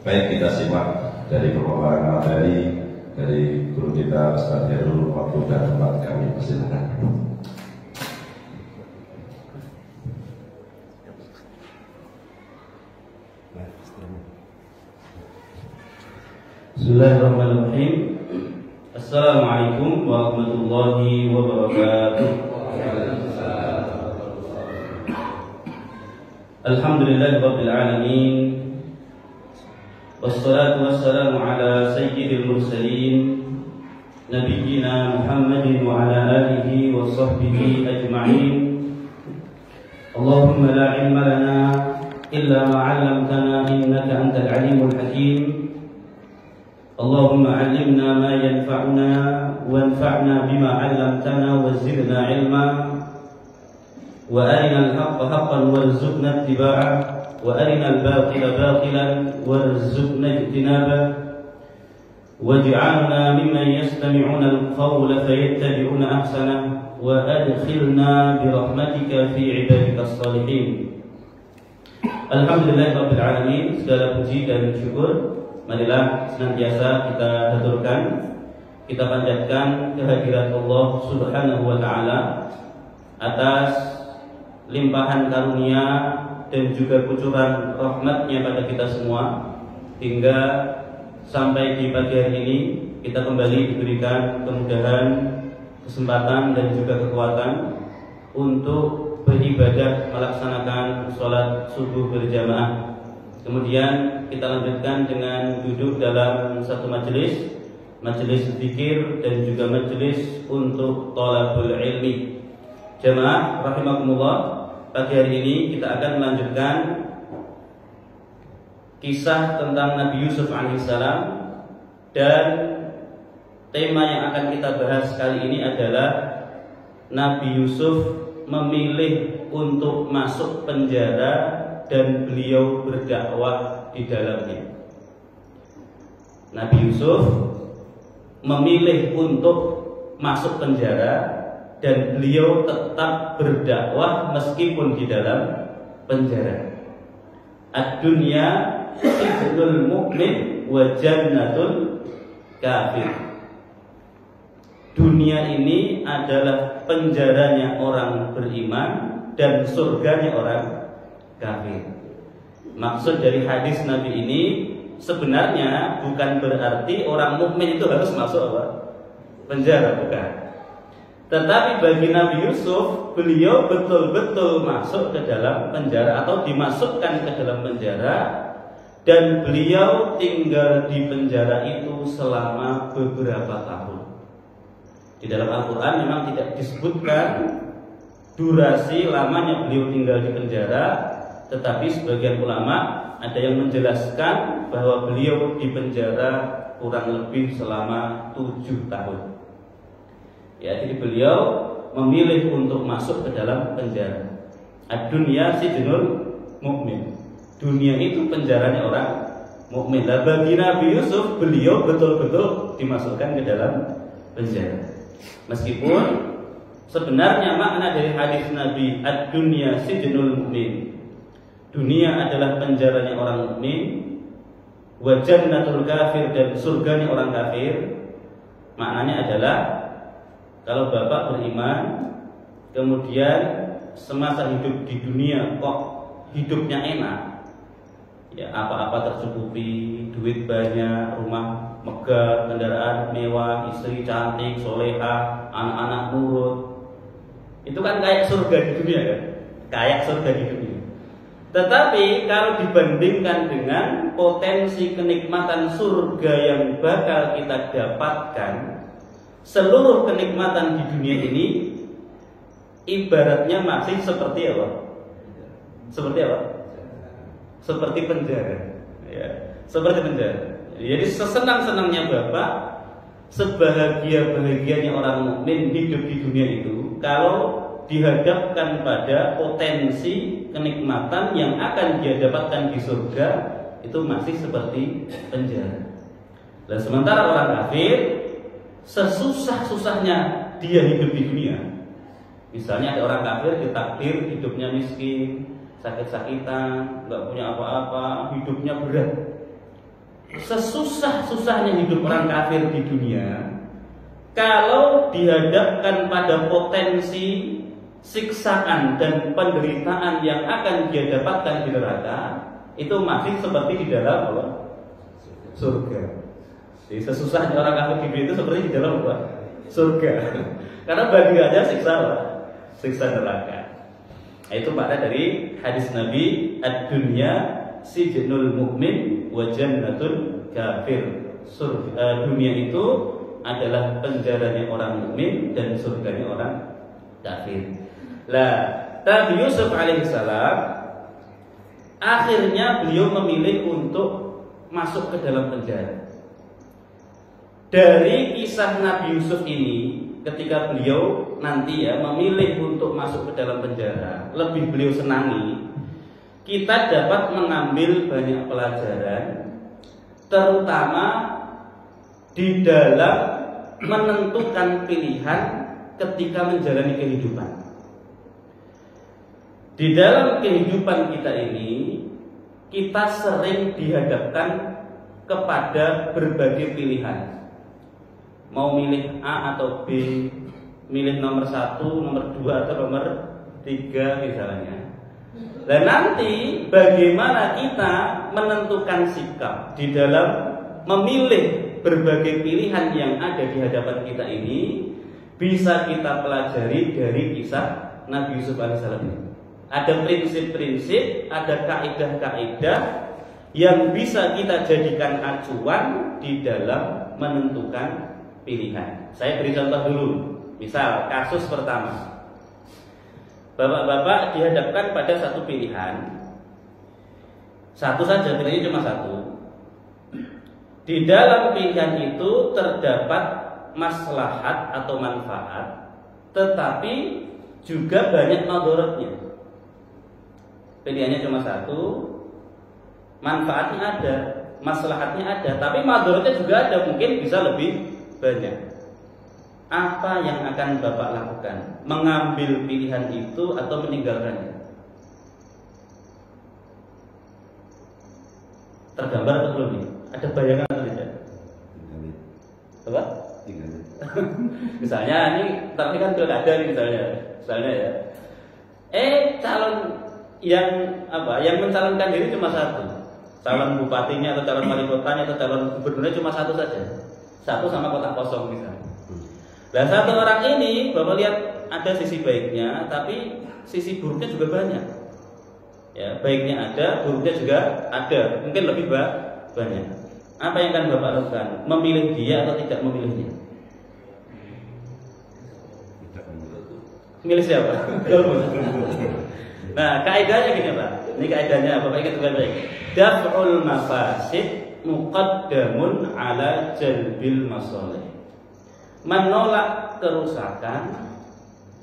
Baik, kita simak dari pemaparan materi dari guru kita Ustaz Herul. Waktu dan tempat kami persilakan. Bismillahirrahmanirrahim. Assalamualaikum warahmatullahi wabarakatuh. Alhamdulillahirabbil alamin. Wassalatu wassalamu ala sayyidil mursalin nabiyyina Muhammadin wa ala alihi wa sahbihi ajma'in. Allahumma la ilma lana illa ma 'allamtana innaka antal alimul hakim. Allahumma 'allimna ma yanfa'una wanfa'na bima 'allamtana wa zidna 'ilma wa arina al-haqqa haqqan warzuqna ittiba'ah wa arina al-batila batilan warzuqna ijtinabah waj'alna mimman yastami'una al-qawla fayattabi'una ahsanah wa adkhilna bi rahmatika fi 'ibadika as-salihin. Alhamdulillahirabbil alamin. Segala puji dan syukur marilah senantiasa kita haturkan, kita panjatkan kehadirat Allah Subhanahu wa taala atas limpahan karunia dan juga kucuran rahmatnya pada kita semua, hingga sampai di pagi hari ini kita kembali diberikan kemudahan, kesempatan dan juga kekuatan untuk beribadah melaksanakan sholat subuh berjamaah. Kemudian kita lanjutkan dengan duduk dalam satu majelis zikir dan juga majelis untuk thalabul ilmi. Jamaah rahimakumullah, pagi hari ini kita akan melanjutkan kisah tentang Nabi Yusuf alaihissalam, dan tema yang akan kita bahas kali ini adalah Nabi Yusuf memilih untuk masuk penjara dan beliau berdakwah di dalamnya. Nabi Yusuf memilih untuk masuk penjara dan beliau tetap berdakwah meskipun di dalam penjara. Ad-dunya sijnul mu'min wa jannatul kafir. Dunia ini adalah penjaranya orang beriman dan surganya orang kafir. Maksud dari hadis Nabi ini sebenarnya bukan berarti orang mukmin itu harus masuk apa? Penjara, bukan. Tetapi bagi Nabi Yusuf, beliau betul-betul masuk ke dalam penjara atau dimasukkan ke dalam penjara, dan beliau tinggal di penjara itu selama beberapa tahun. Di dalam Al-Quran memang tidak disebutkan durasi lamanya beliau tinggal di penjara, tetapi sebagian ulama ada yang menjelaskan bahwa beliau di penjara kurang lebih selama 7 tahun. Ya, jadi beliau memilih untuk masuk ke dalam penjara. Ad-dunya sijnul mu'min. Dunia itu penjaranya orang mukmin. Lah bagi Nabi Yusuf, beliau betul-betul dimasukkan ke dalam penjara. Meskipun sebenarnya makna dari hadis Nabi ad-dunya sijnul mu'min, dunia adalah penjaranya orang mukmin, wa jannatul kafir, dan surganya orang kafir. Maknanya adalah kalau bapak beriman, kemudian semasa hidup di dunia kok hidupnya enak, ya apa-apa tercukupi, duit banyak, rumah megah, kendaraan mewah, istri cantik, soleha, anak-anak nurut, itu kan kayak surga di dunia kan? Kayak surga di dunia. Tetapi kalau dibandingkan dengan potensi kenikmatan surga yang bakal kita dapatkan, seluruh kenikmatan di dunia ini ibaratnya masih seperti apa? Seperti apa? Seperti penjara, ya, seperti penjara. Jadi sesenang-senangnya bapak, sebahagia-bahagianya orang mukmin hidup di dunia itu, kalau dihadapkan pada potensi kenikmatan yang akan dia dapatkan di surga, itu masih seperti penjara. Dan sementara orang kafir, sesusah-susahnya dia hidup di dunia, misalnya ada orang kafir ditakdir hidupnya miskin, sakit-sakitan, nggak punya apa-apa, hidupnya berat. sesusah-susahnya hidup orang kafir di dunia, kalau dihadapkan pada potensi siksaan dan penderitaan yang akan dia dapatkan di neraka, itu masih seperti di dalam apa? Surga. Jadi sesusahnya orang kafir di dunia itu seperti di dalam apa? Surga. Karena bandingannya siksa apa? Siksa neraka. Nah, itu makna dari hadis Nabi, ad-dunya sijnul mu'min wa jannatul kafir. Dunia itu adalah penjaranya orang mukmin dan surganya orang kafir. Lah, Nabi Yusuf alaihissalam akhirnya beliau memilih untuk masuk ke dalam penjara. Dari kisah Nabi Yusuf ini, ketika beliau nanti memilih untuk masuk ke dalam penjara, lebih beliau senangi, kita dapat mengambil banyak pelajaran, terutama di dalam menentukan pilihan ketika menjalani kehidupan. Di dalam kehidupan kita ini, kita sering dihadapkan kepada berbagai pilihan. Mau milih A atau B, milih nomor 1, nomor 2 atau nomor 3 misalnya. Dan nanti bagaimana kita menentukan sikap di dalam memilih berbagai pilihan yang ada di hadapan kita ini, bisa kita pelajari dari kisah Nabi Yusuf alaihissalam ini. Ada prinsip-prinsip, ada kaidah-kaidah yang bisa kita jadikan acuan di dalam menentukan pilihan. Saya beri contoh dulu. Misal kasus pertama, bapak-bapak dihadapkan pada satu pilihan, satu saja, pilihannya cuma satu. Di dalam pilihan itu terdapat maslahat atau manfaat, tetapi juga banyak madaratnya. Pilihannya cuma satu, manfaatnya ada, maslahatnya ada, tapi madaratnya juga ada, mungkin bisa lebih banyak. Apa yang akan Bapak lakukan? Mengambil pilihan itu atau meninggalkannya? Tergambar atau belum nih? Ada bayangan atau tidak? Apa? Misalnya ini, tapi kan pilkada nih misalnya ya. Calon yang mencalonkan diri cuma satu. Calon bupatinya atau calon wali kotanya atau calon gubernurnya cuma satu saja. Satu sama kotak kosong misalnya. Nah, satu orang ini Bapak lihat ada sisi baiknya, tapi sisi buruknya juga banyak. Ya, baiknya ada, buruknya juga ada, mungkin lebih banyak. Apa yang akan Bapak lakukan? Memilih dia atau tidak memilihnya? Milih siapa? Nah, kaidahnya gini Pak. Ini kaidahnya Bapak ingat baik-baik. Daf'ul mafasid muqaddamun ala jalbil masalih. Menolak kerusakan,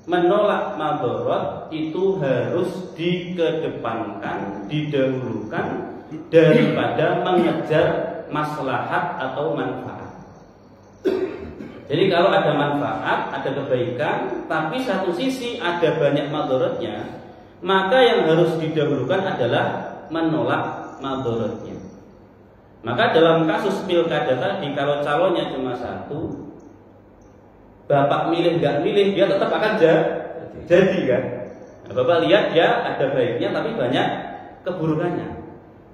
menolak madarat itu harus dikedepankan, didahulukan daripada mengejar maslahat atau manfaat. Jadi kalau ada manfaat, ada kebaikan, tapi satu sisi ada banyak madaratnya, maka yang harus didahulukan adalah menolak madaratnya. Maka dalam kasus pilkada tadi, kalau calonnya cuma satu, Bapak milih nggak milih, dia tetap akan jadi kan. Nah, Bapak lihat dia ada baiknya tapi banyak keburukannya,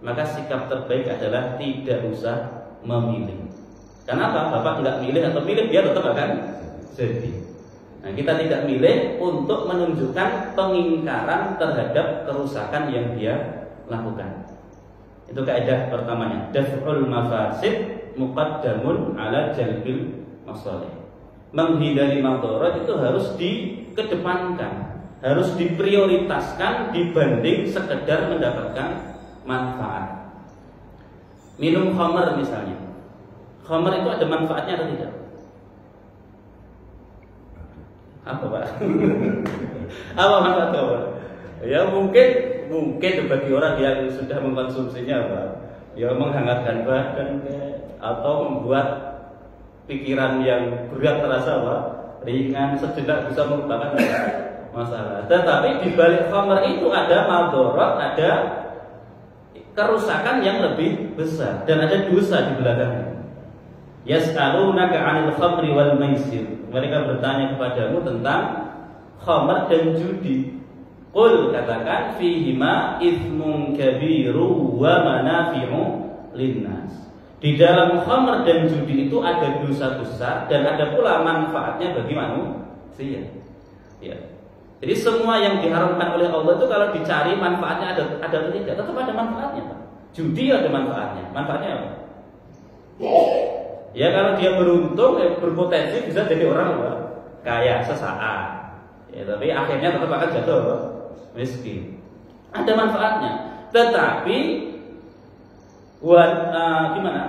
maka sikap terbaik adalah tidak usah memilih. Kenapa? Bapak nggak milih atau milih, dia tetap akan jadi. Nah, kita tidak milih untuk menunjukkan pengingkaran terhadap kerusakan yang dia lakukan. Itu kaidah pertamanya. Daf'ul mafasid muqaddamun ala jalbil masalih. Menghindari madarat itu harus dikedepankan, harus diprioritaskan dibanding sekedar mendapatkan manfaat. Minum khamr misalnya, khamr itu ada manfaatnya atau tidak? Apa Pak? Apa manfaat khamr? Ya mungkin bagi orang yang sudah mengkonsumsinya Pak, ya menghangatkan badan atau membuat pikiran yang berat terasa ringan, sejenak bisa melupakan masalah. Tetapi di balik khamr itu ada madarat, ada kerusakan yang lebih besar dan ada dosa di belakangnya. Yas'alunaka 'anil khamri wal maisir. Mereka bertanya kepadamu tentang khamr dan judi. Qul, katakan, fihima itsmun kabiru wa manafi'u linnas. Di dalam khamr dan judi itu ada dosa besar dan ada pula manfaatnya bagi manusia. Ya. Jadi semua yang diharamkan oleh Allah itu kalau dicari manfaatnya ada atau tidak, tetap ada manfaatnya, Pak. Judi ada manfaatnya. Manfaatnya apa? Ya kalau dia beruntung, berpotensi bisa jadi orang apa? Kaya sesaat. Ya, tapi akhirnya tetap akan jatuh miskin. Ada manfaatnya. Tetapi gimana?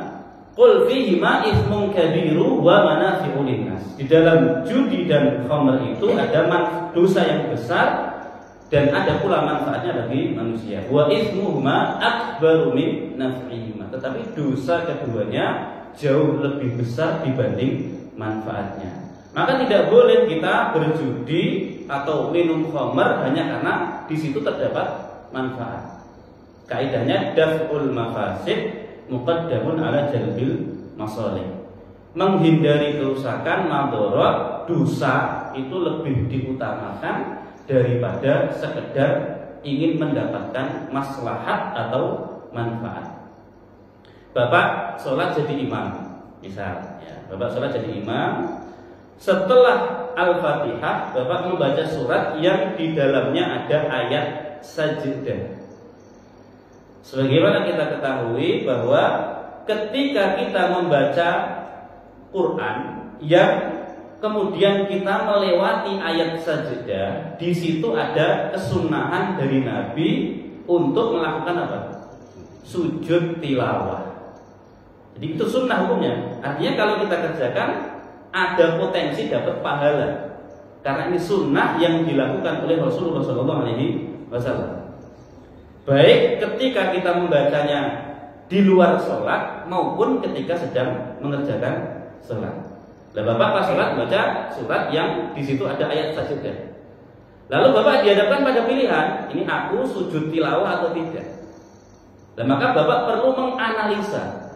Qul fihima itsmun kabiru wa manafi'u linnas. Di dalam judi dan khamr itu ada dosa yang besar dan ada pula manfaatnya bagi manusia. Wa itsmuhuma akbaru min naf'ihima. Tetapi dosa keduanya jauh lebih besar dibanding manfaatnya. Maka tidak boleh kita berjudi atau minum khamr hanya karena di situ terdapat manfaat. Kaidahnya daf'ul mafasid muqaddamun ala jalbil masalih. Menghindari kerusakan, madharat, dosa itu lebih diutamakan daripada sekedar ingin mendapatkan maslahat atau manfaat. Bapak sholat jadi imam, misal, ya, Bapak sholat jadi imam. Setelah Al-Fatihah, Bapak membaca surat yang di dalamnya ada ayat sajdah. Sebagaimana kita ketahui bahwa ketika kita membaca Quran yang kemudian kita melewati ayat sajdah, di situ ada kesunahan dari Nabi untuk melakukan apa? Sujud tilawah. Jadi itu sunnah hukumnya. Artinya kalau kita kerjakan ada potensi dapat pahala. Karena ini sunnah yang dilakukan oleh Rasulullah SAW. Baik ketika kita membacanya di luar sholat maupun ketika sedang mengerjakan sholat. Nah, Bapak pas sholat baca surat yang di situ ada ayat sajdah. Lalu Bapak dihadapkan pada pilihan, ini aku sujud tilawah atau tidak. Dan maka Bapak perlu menganalisa.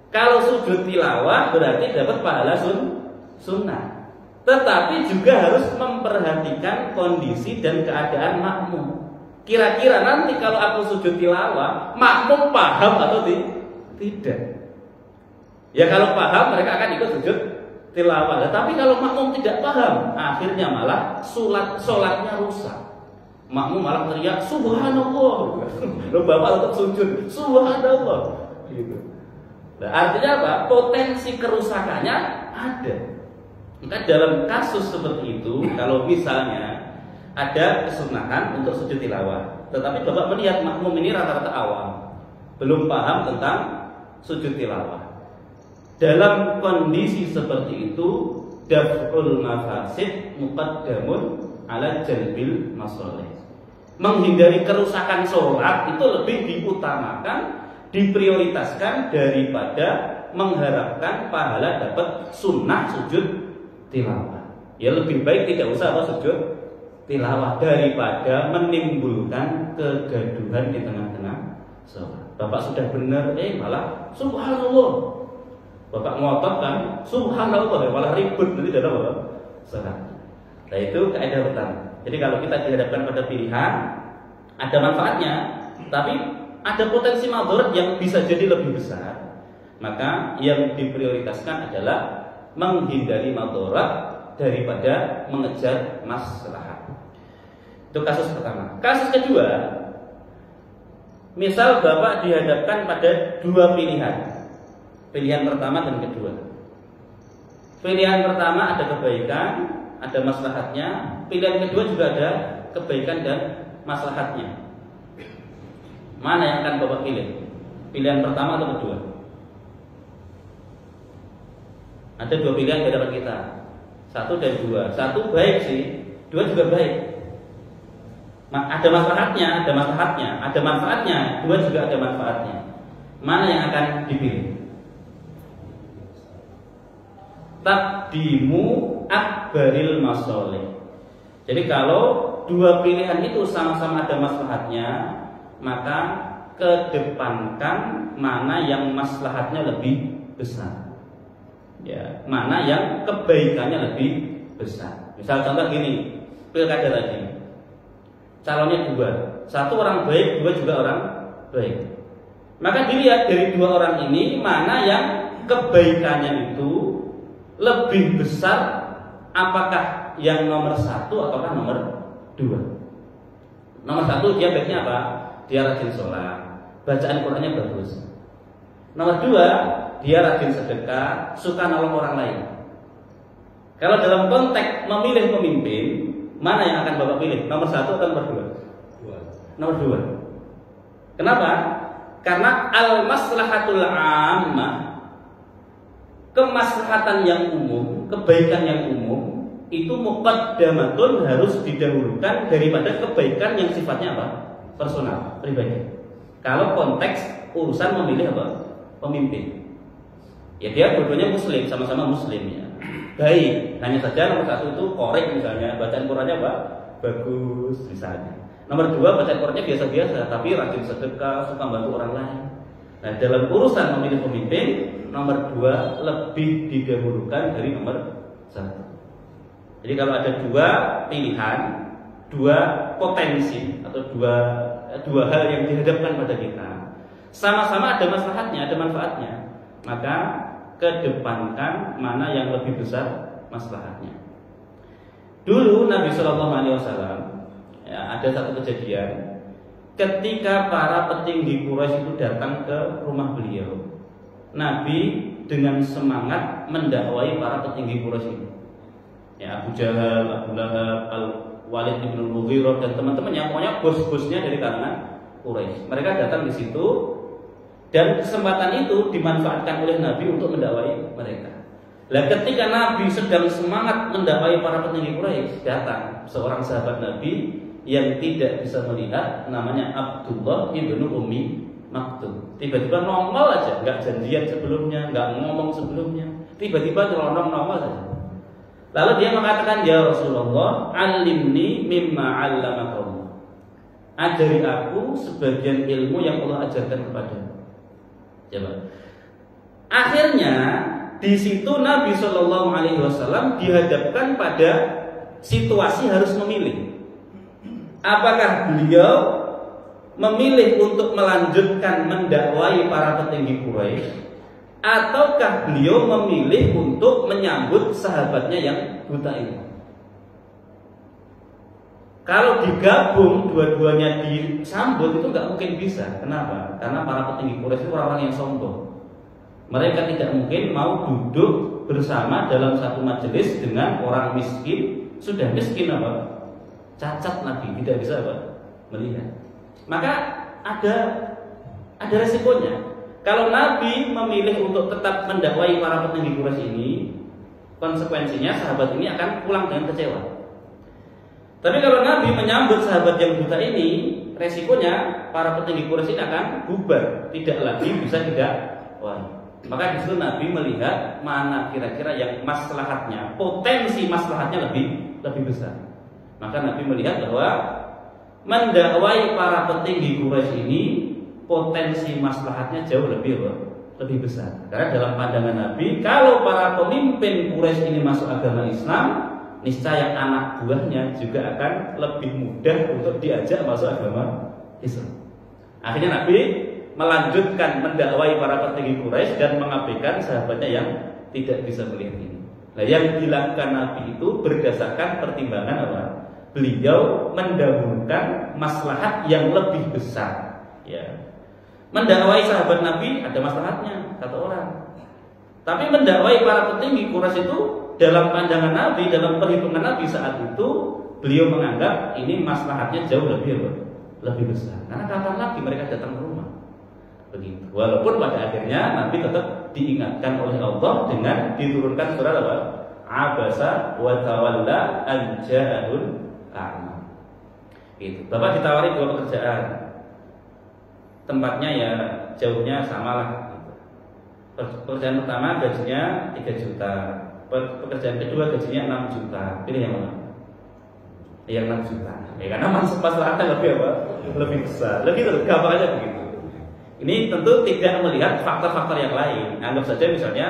Kalau sujud tilawah berarti dapat pahala sunnah. Tetapi juga harus memperhatikan kondisi dan keadaan makmum. Kira-kira nanti kalau aku sujud tilawah, makmum paham atau tidak? Ya kalau paham mereka akan ikut sujud tilawah. Tapi kalau makmum tidak paham, akhirnya malah sholatnya rusak. Makmum malah teriak subhanallah. Lalu Bapak tetap sujud subhanallah. Gitu. Nah, artinya apa? Potensi kerusakannya ada. Maka dalam kasus seperti itu, kalau misalnya ada kesunahan untuk sujud tilawah, tetapi Bapak melihat makmum ini rata-rata awam, belum paham tentang sujud tilawah. Dalam kondisi seperti itu, daf'ul mafasid muqaddamun ala jalbil masalih. Menghindari kerusakan sholat itu lebih diutamakan, diprioritaskan daripada mengharapkan pahala dapat sunnah sujud tilawah. Ya lebih baik tidak usah sujud tilawah daripada menimbulkan kegaduhan di tengah-tengah sholat. Bapak sudah benar, malah subhanallah. Bapak ngotot kan, subhanallah, malah ribut nanti dalam apa? Sholat. Nah itu kaidah pertama. Jadi kalau kita dihadapkan pada pilihan, ada manfaatnya, tapi ada potensi madharat yang bisa jadi lebih besar, maka yang diprioritaskan adalah menghindari madharat daripada mengejar maslahat. Itu kasus pertama. Kasus kedua, misal Bapak dihadapkan pada dua pilihan. Pilihan pertama dan kedua. Pilihan pertama ada kebaikan, ada maslahatnya. Pilihan kedua juga ada kebaikan dan maslahatnya. Mana yang akan Bapak pilih? Pilihan pertama atau kedua? Ada dua pilihan di hadapan kita. Satu dan dua. Satu baik sih, dua juga baik. Ada maslahatnya, ada maslahatnya, ada manfaatnya, dua juga ada manfaatnya. Mana yang akan dipilih? Taqdimu akbaril masalih. Jadi kalau dua pilihan itu sama-sama ada maslahatnya, maka kedepankan mana yang maslahatnya lebih besar. Ya, mana yang kebaikannya lebih besar. Misal contoh gini, pilkada tadi. Calonnya dua, satu orang baik, dua juga orang baik. Maka dilihat dari dua orang ini mana yang kebaikannya itu lebih besar, apakah yang nomor satu ataukah nomor dua. Nomor satu dia baiknya apa? Dia rajin sholat, bacaan Qur'annya bagus. Nomor dua, dia rajin sedekah, suka nolong orang lain. Kalau dalam konteks memilih pemimpin, mana yang akan Bapak pilih? Nomor satu atau nomor dua? Nomor dua. Kenapa? Karena al-maslahatul ammah, kemaslahatan yang umum, kebaikan yang umum, itu muqaddamatun, harus didahulukan daripada kebaikan yang sifatnya apa? Personal, pribadi. Kalau konteks urusan memilih apa? Pemimpin. Ya dia dua-duanya muslim, sama-sama muslim ya. Baik, hanya saja nomor satu itu korek misalnya, bacaan Qur'annya apa? Bagus misalnya. Nomor dua, bacaan Qur'annya biasa-biasa, tapi rajin sedekah, suka bantu orang lain. Nah, dalam urusan memilih pemimpin, nomor dua lebih didahulukan dari nomor satu. Jadi kalau ada dua pilihan, dua potensi atau dua hal yang dihadapkan pada kita, sama-sama ada maslahatnya, ada manfaatnya, maka kedepankan mana yang lebih besar maslahatnya. Dulu Nabi Shallallahu Alaihi Wasallam, ya, ada satu kejadian ketika para petinggi Quraisy itu datang ke rumah beliau. Nabi dengan semangat mendakwai para petinggi Quraisy ini. Ya, Abu Jahal, Abu Lahab, Al-Walid bin Mughirah dan teman-temannya, pokoknya bos-bosnya dari kalangan Quraisy. Mereka datang di situ dan kesempatan itu dimanfaatkan oleh Nabi untuk mendakwai mereka. Lah ketika Nabi sedang semangat mendakwai para petinggi Quraisy, datang seorang sahabat Nabi yang tidak bisa melihat, namanya Abdullah ibnu Ummi Maktum. Tiba-tiba nongol aja, nggak janjian sebelumnya, nggak ngomong sebelumnya, tiba-tiba nyelonong nongol saja. Lalu dia mengatakan, ya Rasulullah, alimni mimma 'allamakallah. Ajari aku sebagian ilmu yang Allah ajarkan kepadamu. Coba. Akhirnya di situ Nabi Shallallahu Alaihi Wasallam dihadapkan pada situasi harus memilih. Apakah beliau memilih untuk melanjutkan mendakwai para petinggi Quraisy, ataukah beliau memilih untuk menyambut sahabatnya yang buta ini? Kalau digabung dua-duanya disambut itu nggak mungkin bisa. Kenapa? Karena para petinggi Quraisy itu orang-orang yang sombong. Mereka tidak mungkin mau duduk bersama dalam satu majelis dengan orang miskin. Sudah miskin apa? Cacat Nabi, tidak bisa apa? Melihat. Maka ada resikonya. Kalau Nabi memilih untuk tetap mendakwai para petinggi Quraisy ini, konsekuensinya sahabat ini akan pulang dengan kecewa. Tapi kalau Nabi menyambut sahabat yang buta ini, resikonya para petinggi Quraisy akan bubar, tidak lagi bisa didakwai. Maka di situ Nabi melihat mana kira-kira yang maslahatnya, potensi maslahatnya lebih besar. Maka Nabi melihat bahwa mendakwai para petinggi Quraisy ini potensi maslahatnya jauh lebih besar. Karena dalam pandangan Nabi, kalau para pemimpin Quraisy ini masuk agama Islam, niscaya anak buahnya juga akan lebih mudah untuk diajak masuk agama Islam. Akhirnya Nabi melanjutkan mendakwai para petinggi Quraisy dan mengabaikan sahabatnya yang tidak bisa melihat ini. Nah, yang dilakukan Nabi itu berdasarkan pertimbangan apa? Beliau mendahulukan maslahat yang lebih besar. Ya. Mendakwai sahabat Nabi ada maslahatnya, kata orang. Tapi mendakwai para petinggi Quraisy itu dalam pandangan Nabi, dalam perhitungan Nabi saat itu, beliau menganggap ini maslahatnya jauh lebih besar. Karena kapan lagi mereka datang ke rumah? Begitu. Walaupun pada akhirnya Nabi tetap diingatkan oleh Allah dengan diturunkan surat apa? Abasa wa tawalla an ja'ahul a'ma. Gitu. Bapak ditawari 2 pekerjaan. Tempatnya ya jauhnya samalah. Pekerjaan pertama gajinya 3 juta. Pekerjaan kedua gajinya 6 juta. Pilih yang mana? Yang 6 juta. Ya, karena maslahatnya lebih apa? Lebih besar. Lebih gampang aja begitu. Ini tentu tidak melihat faktor-faktor yang lain. Anggap saja misalnya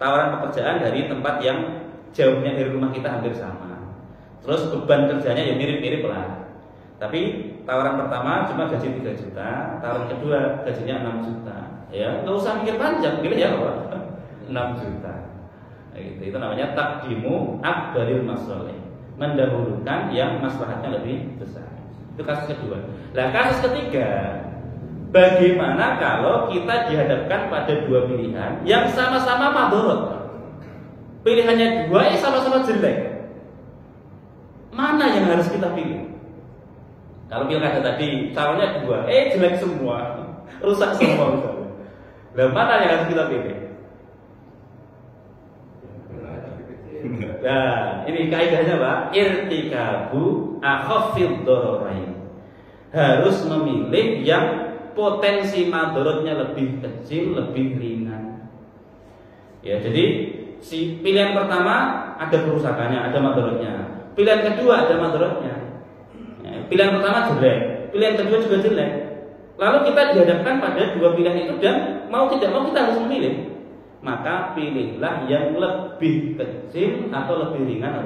tawaran pekerjaan dari tempat yang jauhnya dari rumah kita hampir sama. Terus beban kerjanya ya mirip-mirip lah. Tapi tawaran pertama cuma gaji 3 juta, tawaran kedua gajinya 6 juta. Ya, nggak usah mikir panjang, pilih ya Pak. 6 juta. Nah, itu namanya takdimu akbaril masoleh, mendahulukan yang maslahatnya lebih besar. Itu kasus kedua. Nah, kasus ketiga, bagaimana kalau kita dihadapkan pada dua pilihan yang sama-sama madorot? Pilihannya dua, sama-sama jelek. Mana yang harus kita pilih? Kalau pilkada tadi calonnya dua, jelek semua, rusak semua misalnya. Nah, mana yang harus kita pilih? Nah, ini kaidahnya Pak, irtikabu akhafid dororain. Harus memilih yang potensi madorotnya lebih kecil, lebih ringan. Ya, jadi si pilihan pertama ada kerusakannya, ada madorotnya. Pilihan kedua ada madorotnya. Ya, pilihan pertama jelek, pilihan kedua juga jelek. Lalu kita dihadapkan pada dua pilihan itu dan mau tidak mau kita harus memilih. Maka pilihlah yang lebih kecil atau lebih ringan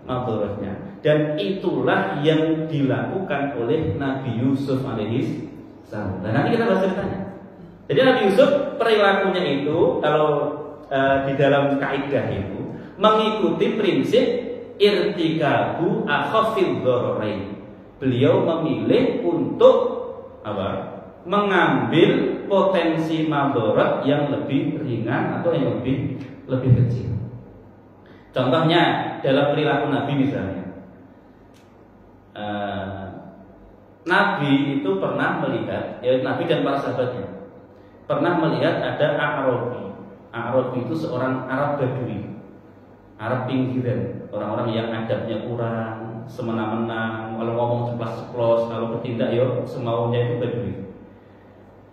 madorotnya. Dan itulah yang dilakukan oleh Nabi Yusuf alaihi salam. Nah, nanti kita bahas ceritanya. Jadi Nabi Yusuf perilakunya itu kalau di dalam kaidah itu mengikuti prinsip irtikabu akhafid dororain. Beliau memilih untuk mengambil potensi madorot yang lebih ringan atau yang lebih kecil. Contohnya dalam perilaku Nabi misalnya, Nabi itu pernah melihat, ya Nabi dan para sahabatnya pernah melihat ada A'rabi. A'rabi itu seorang Arab Badui, Arab pinggiran, orang-orang yang adabnya kurang, semena-mena, kalau ngomong ceplas-ceplos, kalau bertindak yo semaunya, itu Badui.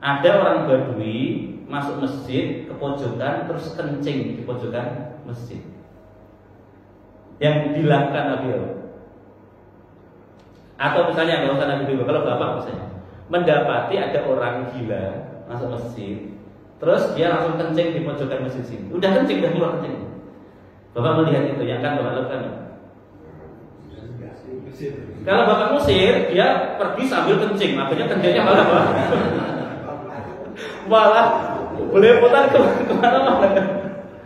Ada orang Badui masuk masjid ke pojokan terus kencing di pojokan masjid. Yang dilakukan Nabi atau misalnya nggak usah Nabi dulu, kalau bapak misalnya mendapati ada orang gila masuk masjid, terus dia langsung kencing di pojokan masjid sini. Udah kencing, udah keluar kencing. Bapak melihat itu, yang kan bapak lakukan. Kalau bapak musir, dia pergi sambil kencing, akhirnya kencingnya malah apa? Malah belepotan kemana-mana.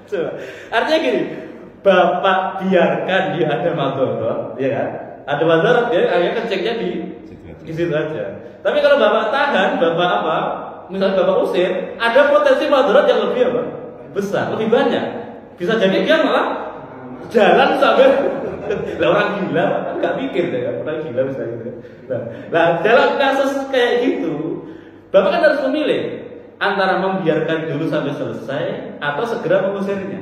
Coba. Artinya gini, bapak biarkan dia ada madorot, ya kan? Ada madorot, dia akhirnya kencingnya di situ aja. Tapi kalau bapak tahan, bapak apa? Misalnya bapak usir, ada potensi madorot yang lebih apa? Besar, lebih banyak. Bisa jadi dia malah jalan sambil lah, orang gila kan nggak mikir deh, orang gila misalnya. Nah, dalam kasus kayak gitu, bapak kan harus memilih antara membiarkan dulu sampai selesai atau segera mengusirnya.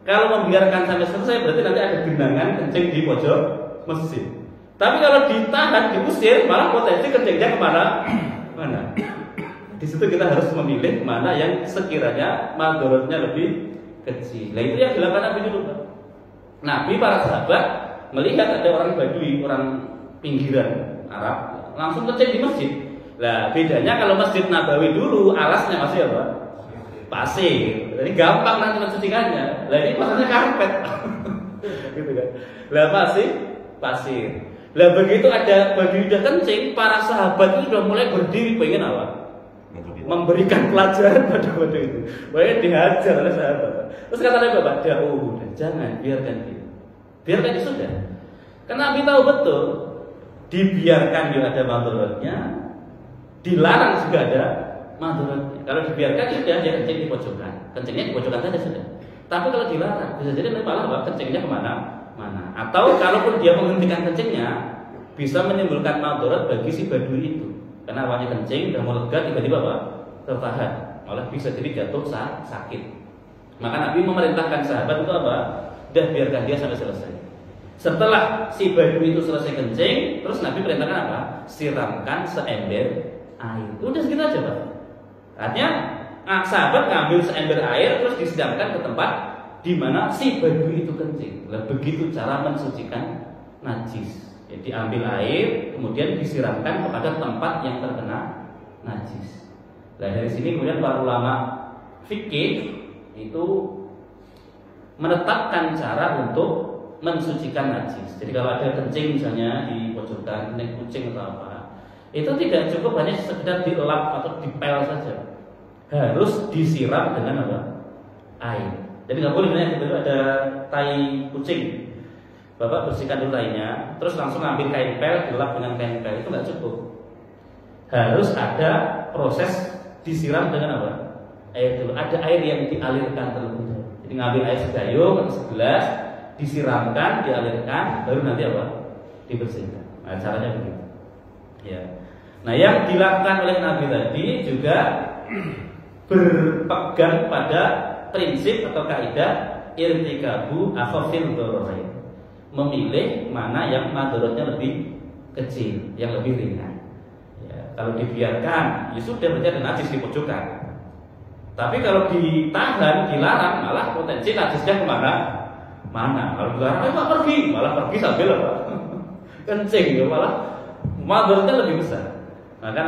Kalau membiarkan sampai selesai berarti nanti ada genangan kencing di pojok masjid. Tapi kalau ditahan, diusir, malah potensi kencingnya kemana? Mana? Di situ kita harus memilih mana yang sekiranya madorotnya lebih kecil. Nah, itu yang dilakukan Nabi dulu. Nabi para sahabat melihat ada orang Badui, orang pinggiran Arab, langsung kencing di masjid. Lah bedanya kalau Masjid Nabawi dulu alasnya masih apa? Pasir. Jadi gampang nanti mencucikannya. Lah ini pasirnya karpet. Gitu kan. Lah pasir. Lah begitu ada Badui udah kencing, para sahabat itu sudah mulai berdiri pengen apa? Memberikan pelajaran pada Badui itu. Pokoknya dihajar oleh sahabat. Terus kata Nabi, Bapak, jangan biarkan dia. Biarkan dia sudah. Karena Nabi tahu betul dibiarkan dia ada madorotnya, dilarang juga ada madorotnya. Kalau dibiarkan dia kencing di pojokan, kencingnya di pojokan saja sudah. Tapi kalau dilarang, bisa jadi malah kencingnya kemana-mana. Atau kalaupun dia menghentikan kencingnya, bisa menimbulkan madorot bagi si Badui itu. Karena awalnya kencing, udah mau lega, tiba-tiba tertahan, malah bisa jadi jatuh sakit. Maka Nabi memerintahkan sahabat itu apa? Udah biarkan dia sampai selesai. Setelah si Badui itu selesai kencing, terus Nabi perintahkan apa? Siramkan seember air. Udah segitu aja Pak. Artinya sahabat ngambil seember air terus disiramkan ke tempat di mana si Badui itu kencing. Lah begitu cara mensucikan najis. Jadi ambil air kemudian disiramkan kepada tempat yang terkena najis. Nah dari sini kemudian para ulama fikih itu menetapkan cara untuk mensucikan najis. Jadi kalau ada kencing misalnya di pojokan, kencing kucing atau apa, itu tidak cukup hanya sekedar dielap atau dipel saja, harus disiram dengan apa? Air. Jadi nggak boleh misalnya tiba-tiba ada tai kucing, bapak bersihkan dulu tainya, terus langsung ambil kain pel, dilap dengan kain pel, itu nggak cukup. Harus ada proses disiram dengan apa? Air dulu. Ada air yang dialirkan terlebih dahulu. Jadi ngambil air segayung atau segelas, disiramkan, dialirkan, baru nanti apa? Dibersihkan. Nah, caranya begitu. Ya. Nah, yang dilakukan oleh Nabi tadi juga berpegang pada prinsip atau kaidah irtikabu akhafil dhararain. Memilih mana yang madaratnya lebih kecil, yang lebih ringan. Ya, kalau dibiarkan, ya sudah berarti ada najis di pojokan. Tapi kalau ditahan, dilarang, malah potensi najisnya kemana? Mana? Kalau dilarang, pergi, malah pergi sambil apa? Kencing, ya, malah madaratnya lebih besar. Maka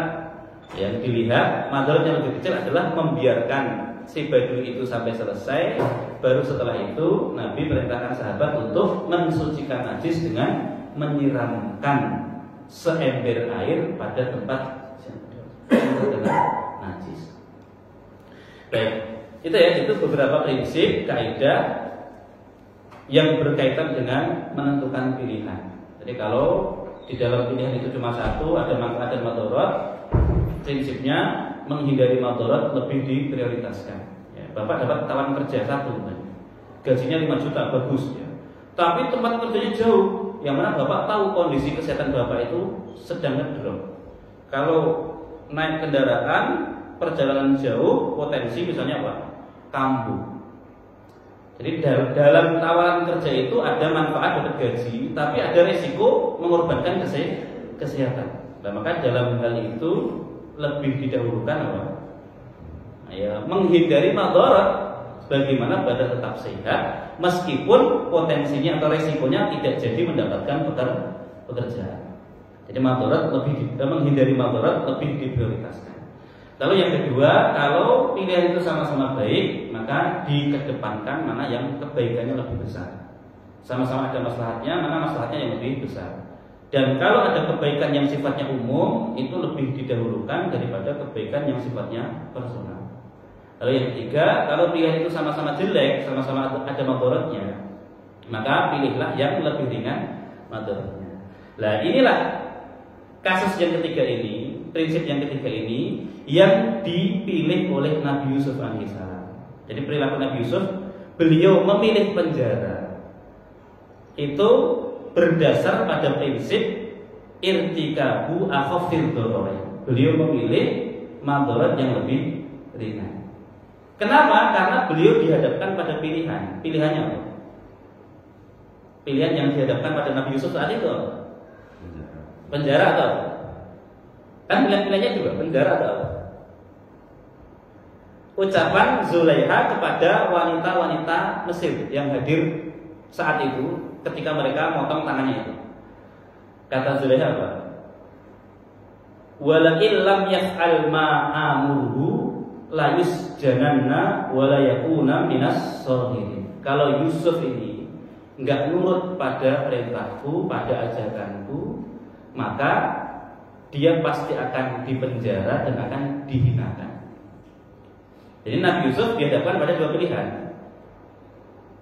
yang dilihat madaratnya lebih kecil adalah membiarkan si badui itu sampai selesai. Baru setelah itu Nabi perintahkan sahabat untuk mensucikan najis dengan menyiramkan seember air pada tempat najis. Baik, itu beberapa prinsip kaidah yang berkaitan dengan menentukan pilihan. Jadi kalau di dalam pilihan itu cuma satu, ada manfaat dan madarat, prinsipnya menghindari madarat lebih diprioritaskan. Ya, Bapak dapat tawaran kerja satu, gajinya 5 juta, bagus ya. Tapi tempat kerjanya jauh, yang mana Bapak tahu kondisi kesehatan Bapak itu sedang ngedrop. Kalau naik kendaraan perjalanan jauh, potensi misalnya apa? Kambuh. Jadi dalam tawaran kerja itu ada manfaat dapat gaji, tapi ada resiko mengorbankan kesehatan. Nah, maka dalam hal itu lebih didahulukan apa? Ya, menghindari madarat, bagaimana badan tetap sehat meskipun potensinya atau resikonya tidak jadi mendapatkan pekerjaan. Jadi madarat menghindari madarat lebih diprioritaskan. Lalu yang kedua, kalau pilihan itu sama-sama baik, maka dikedepankan mana yang kebaikannya lebih besar. Sama-sama ada maslahatnya, mana maslahatnya yang lebih besar. Dan kalau ada kebaikan yang sifatnya umum, itu lebih didahulukan daripada kebaikan yang sifatnya personal. Lalu yang ketiga, kalau pilihan itu sama-sama jelek, sama-sama ada madaratnya, maka pilihlah yang lebih ringan madaratnya. Nah, inilah kasus yang ketiga ini, prinsip yang ketiga ini yang dipilih oleh Nabi Yusuf alaihissalam. Jadi perilaku Nabi Yusuf, beliau memilih penjara itu berdasar pada prinsip irtikabu akhafil dhararain. Beliau memilih madarat yang lebih ringan. Kenapa? Karena beliau dihadapkan pada pilihan. Pilihannya apa? Pilihan yang dihadapkan pada Nabi Yusuf saat itu apa? Penjara atau apa? Kan pilihan-pilihannya juga penjara atau apa? Ucapan Zulaiha kepada wanita-wanita Mesir yang hadir saat itu ketika mereka motong tangannya itu. Kata Zulaiha apa? Wala illam yaf'al ma amruhu la yusjananna wa la yakuna minas sholihin. Kalau Yusuf ini enggak nurut pada perintahku, pada ajakanku, maka dia pasti akan dipenjara dan akan dihinakan. Jadi Nabi Yusuf dihadapkan pada dua pilihan: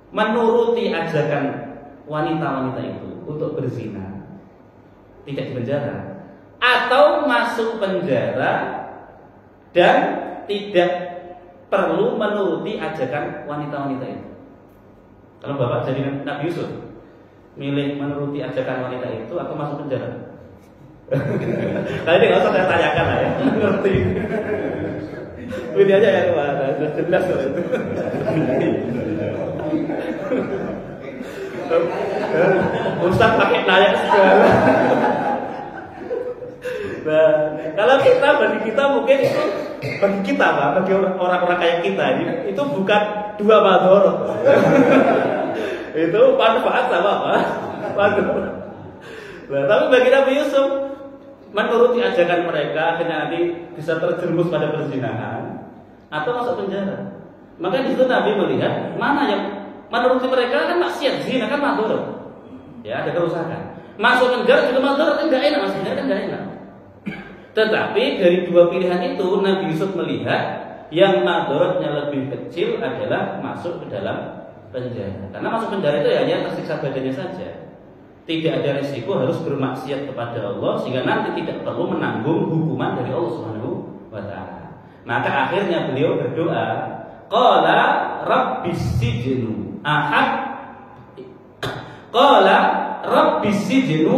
menuruti ajakan wanita-wanita itu untuk berzina, tidak dipenjara, atau masuk penjara dan tidak perlu menuruti ajakan wanita-wanita itu. Kalau Bapak jadi Nabi Yusuf, milih menuruti ajakan wanita itu atau masuk penjara? Nah ini nggak usah saya tanyakan lah ya, ngerti. Ini aja ya, sudah jelas loh itu. Ustaz pakai nanya segala. Nah, kalau bagi kita mungkin itu, bagi kita Pak, bagi orang-orang kayak kita ini, itu bukan dua madarat. Itu manfaat sama apa? Madarat. Nah, tapi bagi Nabi Yusuf, menuruti ajakan mereka akhirnya nanti bisa terjerumus pada perzinahan atau masuk penjara. Maka di situ Nabi melihat mana yang menuruti mereka kan maksiat, zina kan madharat. Ya, ada kerusakan. Masuk penjara juga madharat, enggak enak maksudnya kan enggak enak. Tetapi dari dua pilihan itu Nabi Yusuf melihat yang madharatnya lebih kecil adalah masuk ke dalam penjara. Karena masuk penjara itu hanya tersiksa badannya saja. Tidak ada resiko harus bermaksiat kepada Allah sehingga nanti tidak perlu menanggung hukuman dari Allah Subhanahu wa taala. Maka akhirnya beliau berdoa, qala rabbis sijnu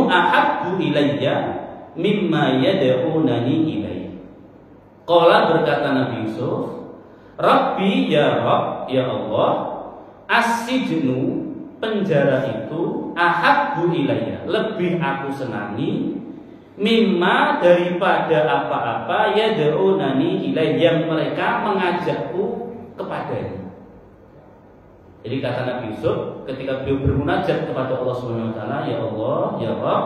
ahabbu ilayya mimma yad'unani ilaihi. Qala berkata Nabi Yusuf, Rabbi ya Rabb, ya Allah, as-sijnu penjara itu ahabbu ilayya lebih aku senangi mimma daripada apa-apa yad'unani ilaihi yang mereka mengajakku kepadanya. Jadi kata Nabi Yusuf ketika beliau bermunajat kepada Allah Subhanahu wa taala, ya Allah, ya Rabb,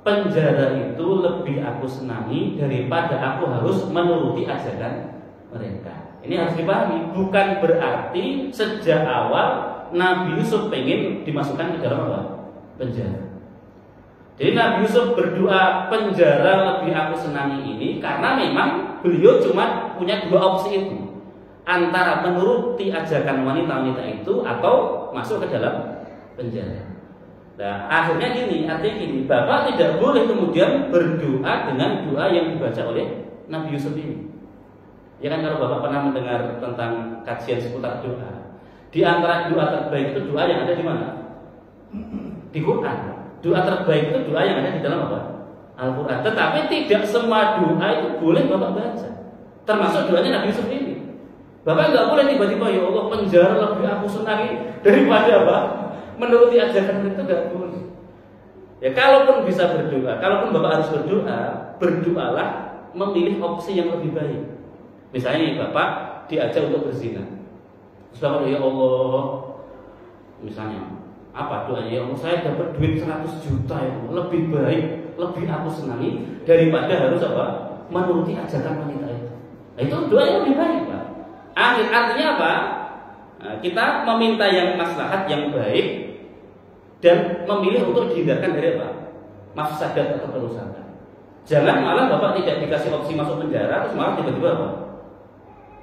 penjara itu lebih aku senangi daripada aku harus menuruti ajakan mereka. Ini harus dipahami, bukan berarti sejak awal Nabi Yusuf pengen dimasukkan ke dalam apa? Penjara. Jadi Nabi Yusuf berdoa penjara lebih aku senangi ini karena memang beliau cuma punya dua opsi itu, antara menuruti ajakan wanita-wanita itu atau masuk ke dalam penjara. Nah, akhirnya gini, artinya gini, Bapak tidak boleh kemudian berdoa dengan doa yang dibaca oleh Nabi Yusuf ini. Ya kan, kalau Bapak pernah mendengar tentang kajian seputar doa, di antara doa terbaik itu doa yang ada di mana? Di Quran. Doa terbaik itu doa yang ada di dalam apa? Al-Quran. Tetapi tidak semua doa itu boleh Bapak baca, termasuk doanya Nabi Yusuf ini. Bapak nggak boleh tiba-tiba, ya Allah penjara lebih aku senangi daripada apa? Menuruti ajakan itu nggak boleh. Ya kalaupun bisa berdoa, kalaupun Bapak harus berdoa, berdoalah memilih opsi yang lebih baik. Misalnya nih, Bapak diajak untuk berzina, terus Bapak, ya Allah, misalnya apa doanya, ya Allah saya dapat duit 100 juta ya Allah, lebih baik, lebih aku senangi daripada harus apa? Menuruti ajakan wanita itu. Nah, itu doa yang lebih baik, Pak. Artinya apa? Nah, kita meminta yang maslahat yang baik dan memilih untuk dihindarkan dari apa? Mafsadat atau kerusakan. Jangan malah Bapak tidak dikasih opsi masuk penjara terus malah tiba-tiba apa?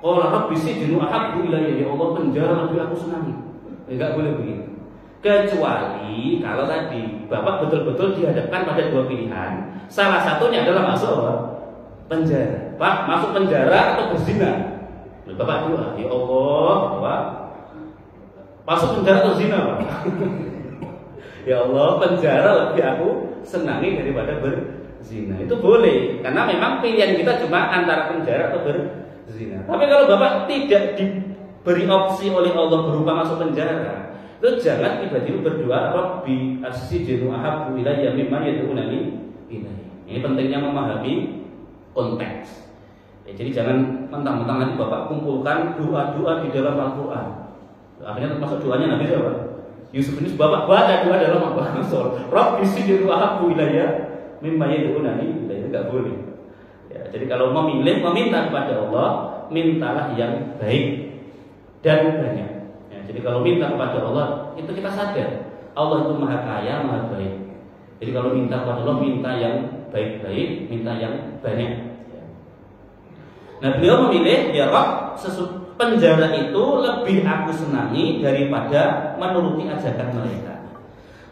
Qala rabbi sijnu ahabbu ilayya, ya Allah penjara lebih aku senangi. Enggak boleh begitu. Kecuali kalau tadi Bapak betul-betul dihadapkan pada dua pilihan, salah satunya adalah masuk apa? Penjara. Pak, masuk penjara atau berzina? Bapak doa, ya Allah, Pak, masuk penjara atau zina, Pak? Ya Allah, penjara lebih aku senangi daripada berzina. Itu boleh, karena memang pilihan kita cuma antara penjara atau berzina. Tapi kalau Bapak tidak diberi opsi oleh Allah berupa masuk penjara, itu jangan tiba-tiba berdoa Rabbi as-sijnu ahabbu ilayya mimma yad'unani ilaihi. Ini pentingnya memahami konteks. Ya, jadi jangan mentang-mentang nanti Bapak kumpulkan doa-doa di dalam Al-Quran. Akhirnya termasuk doanya Nabi siapa? Yusuf ini Bapak baca doa dalam Al-Quran. Rabbi sijnu ahabbu ilayya mimma yad'unani ilaihi. Enggak boleh. Ya, jadi kalau memilih, meminta kepada Allah, mintalah yang baik dan banyak. Ya, jadi kalau minta kepada Allah, itu kita sadar Allah itu maha kaya, maha baik. Jadi kalau minta kepada Allah, minta yang baik-baik, minta yang banyak. Nah, beliau memilih, ya Rabb, penjara itu lebih aku senangi daripada menuruti ajakan mereka.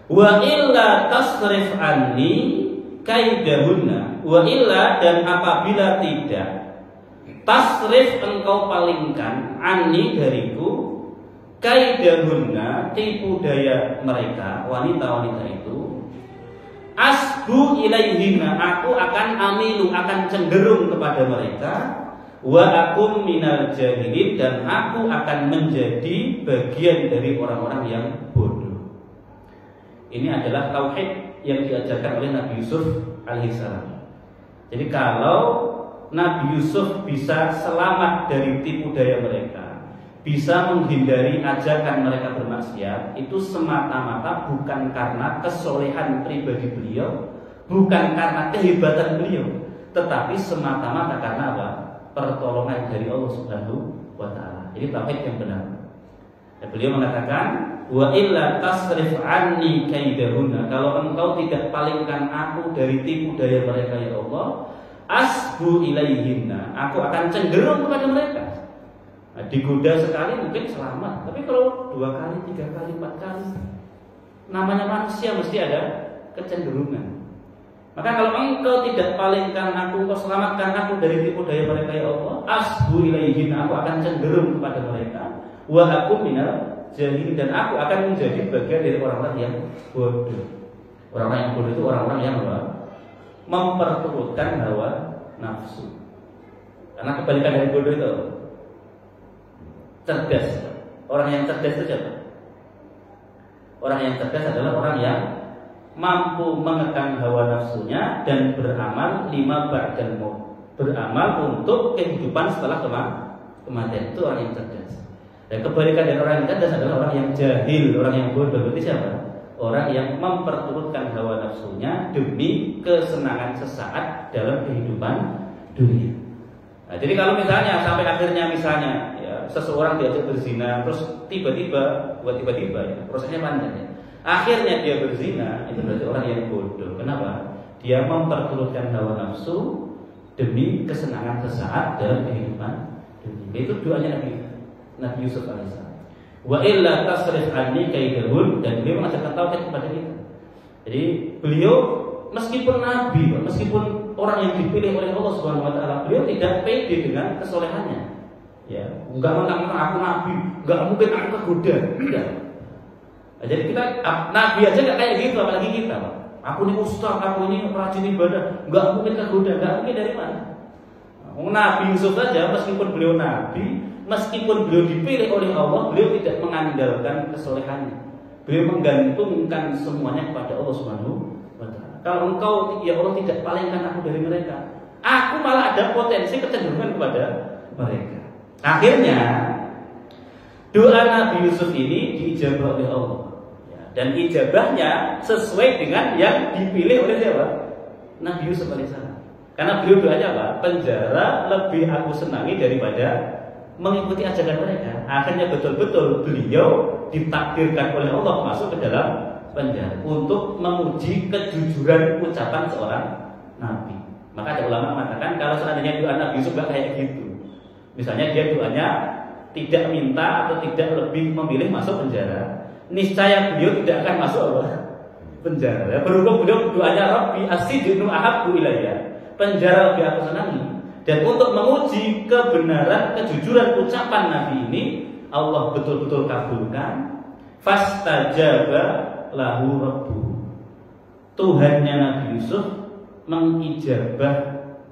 Wa illa tasrif anni kaidahunna. Wa illa, dan apabila tidak, tasrif engkau palingkan anni dariku kaidahunna, tipu daya mereka, wanita-wanita itu, asbu ilaihina, aku akan amilu, akan cenderung kepada mereka, wa akum minal jahilin, dan aku akan menjadi bagian dari orang-orang yang bodoh. Ini adalah tauhid yang diajarkan oleh Nabi Yusuf alaihissalam. Jadi kalau Nabi Yusuf bisa selamat dari tipu daya mereka, bisa menghindari ajakan mereka bermaksiat, itu semata-mata bukan karena kesolehan pribadi beliau, bukan karena kehebatan beliau, tetapi semata-mata karena apa? Pertolongan dari Allah Subhanahu wa taala. Jadi tauhid yang benar. Dan beliau mengatakan, wa illa tasrif anni kaidahunna, kalau engkau tidak palingkan aku dari tipu daya mereka ya Allah, asbu ilaihinna, aku akan cenderung kepada mereka. Nah, digoda sekali mungkin selamat, tapi kalau 2 kali, 3 kali, 4 kali, namanya manusia mesti ada kecenderungan. Maka kalau engkau tidak palingkan aku, engkau selamatkan aku dari tipu daya mereka ya Allah, asbu ilaihinna, aku akan cenderung kepada mereka. Wa aku minal jahilin, dan aku akan menjadi bagian dari orang-orang yang bodoh. Orang-orang yang bodoh itu orang-orang yang memperturutkan hawa nafsu. Karena kebalikan dari bodoh itu cerdas. Orang yang cerdas itu siapa? Orang yang cerdas adalah orang yang mampu mengekang hawa nafsunya dan beramal 5 ba'dal maut. Beramal untuk kehidupan setelah kematian. Itu orang yang cerdas. Dan kebalikan dari orang yang cerdas adalah orang yang jahil, orang yang bodoh. Berarti siapa? Orang yang memperturutkan hawa nafsunya demi kesenangan sesaat dalam kehidupan dunia. Nah, jadi kalau misalnya sampai akhirnya misalnya ya, seseorang diajak berzina, terus tiba-tiba ya, prosesnya panjang ya. Akhirnya dia berzina, itu berarti orang yang bodoh. Kenapa? Dia memperturutkan hawa nafsu demi kesenangan sesaat dalam kehidupan dunia. Itu doanya Nabi Yusuf alaihissalam. Wa illa tasrif anni kaidahun, dan beliau mengajarkan tauhid kepada kita. Jadi beliau meskipun nabi, meskipun orang yang dipilih oleh Allah Subhanahu wa taala, beliau tidak pede dengan kesolehannya. Ya, enggak mentang-mentang aku nabi, enggak mungkin aku kegoda. Enggak. Nah, jadi kita nabi aja enggak kayak gitu, apalagi kita, Pak. Aku ini ustaz, aku ini rajin ibadah, enggak mungkin kegoda, enggak mungkin dari mana? Nabi Yusuf saja meskipun beliau nabi, meskipun beliau dipilih oleh Allah, beliau tidak mengandalkan kesolehannya. Beliau menggantungkan semuanya kepada Allah Subhanahu wa taala. Kalau engkau ya Allah tidak palingkan aku dari mereka, aku malah ada potensi kecenderungan kepada mereka. Akhirnya doa Nabi Yusuf ini diijabah oleh Allah. Dan ijabahnya sesuai dengan yang dipilih oleh siapa? Nabi Yusuf alaihissalam. Karena beliau doanya apa? Penjara lebih aku senangi daripada mengikuti ajakan mereka. Akhirnya betul-betul beliau ditakdirkan oleh Allah masuk ke dalam penjara untuk menguji kejujuran ucapan seorang nabi. Maka ada ulama mengatakan kalau seandainya doa Nabi Yusuf gak kayak gitu, misalnya dia doanya tidak minta atau tidak lebih memilih masuk penjara, niscaya beliau tidak akan masuk penjara. Berhubung beliau doanya Rabbi as-sijnu ahabbu ilayya, penjara lebih aku senangi. Dan untuk menguji kebenaran, kejujuran ucapan Nabi ini, Allah betul-betul kabulkan. Fastajaba lahu rabbuhu, Tuhannya Nabi Yusuf mengijabah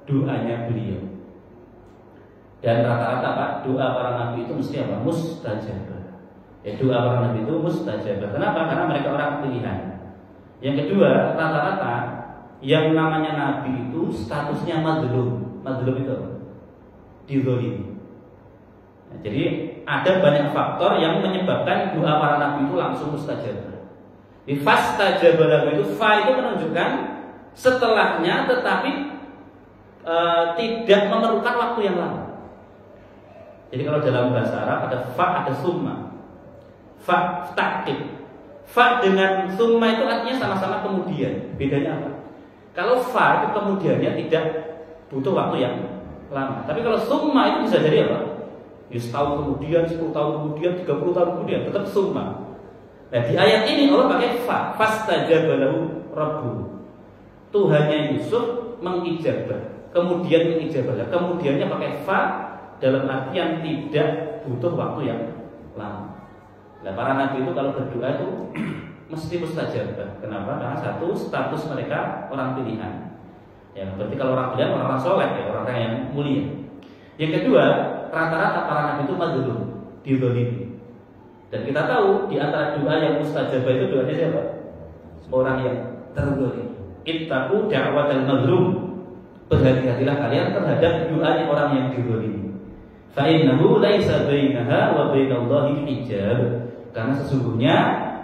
doanya beliau. Dan rata-rata Pak, doa para nabi itu mesti apa? Mustajabah. Ya, doa para nabi itu mustajabah. Kenapa? Karena mereka orang pilihan. Yang kedua, rata-rata yang namanya nabi itu statusnya madlum. Madlum itu dizalimi. Nah, jadi ada banyak faktor yang menyebabkan doa para nabi itu langsung mustajabah. Di fastajabah lahu itu fa itu menunjukkan setelahnya, tetapi tidak memerlukan waktu yang lama. Jadi kalau dalam bahasa Arab ada fa, ada summa. Fa ta'qib. Fa dengan summa itu artinya sama-sama kemudian. Bedanya apa? Kalau fa itu kemudiannya tidak butuh waktu yang lama. Tapi kalau summa itu bisa jadi apa? Ya, setahun kemudian, 10 tahun kemudian, 30 tahun kemudian, tetap summa. Nah, di ayat ini Allah pakai fa, fastajaba lahu rabbuhu. Tuhannya Yusuf mengijabah, kemudian mengijabah. Kemudiannya pakai fa dalam artian tidak butuh waktu yang lama. Nah, para nabi itu kalau berdoa itu mesti mustajabah. Kenapa? Karena satu, status mereka orang pilihan. Ya, berarti kalau orang pilihan orang soleh, ya, orang yang mulia. Yang kedua, rata-rata para nabi itu mazlum, dizalimi. Dan kita tahu di antara doa yang mustajabah itu doanya siapa? Orang yang terzalim. Ittaqu da'watal mazlum. Berhati-hatilah kalian terhadap doa orang yang dizalimi. Fa innahu laisa bainaha wa bainallahi hijab. Karena sesungguhnya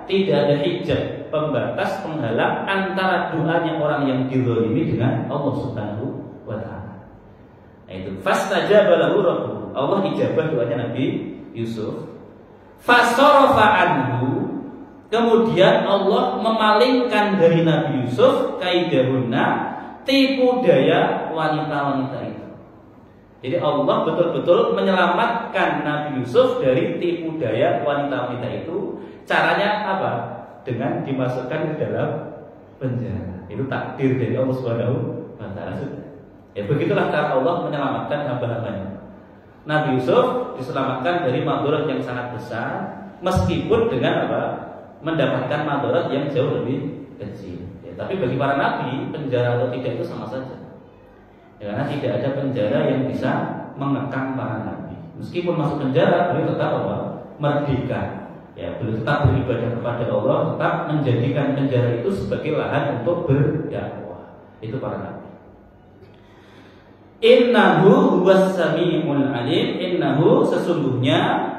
tidak ada hijab pembatas, penghalang antara doanya orang yang dizalimi dengan Allah Subhanahu wa taala. Nah itu fastajaba lahu rabbuhu. Allah ijabah doanya Nabi Yusuf. Fasarafa anhu, kemudian Allah memalingkan dari Nabi Yusuf kaidahunna, tipu daya wanita-wanita itu. Jadi Allah betul-betul menyelamatkan Nabi Yusuf dari tipu daya wanita-wanita itu. Caranya apa? Dengan dimasukkan ke dalam penjara. Itu takdir dari Allah Subhanahu wa taala. Ya begitulah cara Allah menyelamatkan hamba-hambanya. Nabi Yusuf diselamatkan dari madharat yang sangat besar, meskipun dengan apa? Mendapatkan madharat yang jauh lebih kecil. Ya, tapi bagi para nabi, penjara atau tidak itu sama saja. Ya, karena tidak ada penjara yang bisa mengekang para nabi. Meskipun masuk penjara, beliau tetap apa? Merdeka. Ya, beliau tetap beribadah kepada Allah, tetap menjadikan penjara itu sebagai lahan untuk berdakwah. Itu para nabi. Innahu huwas sami'ul alim. Innahu, sesungguhnya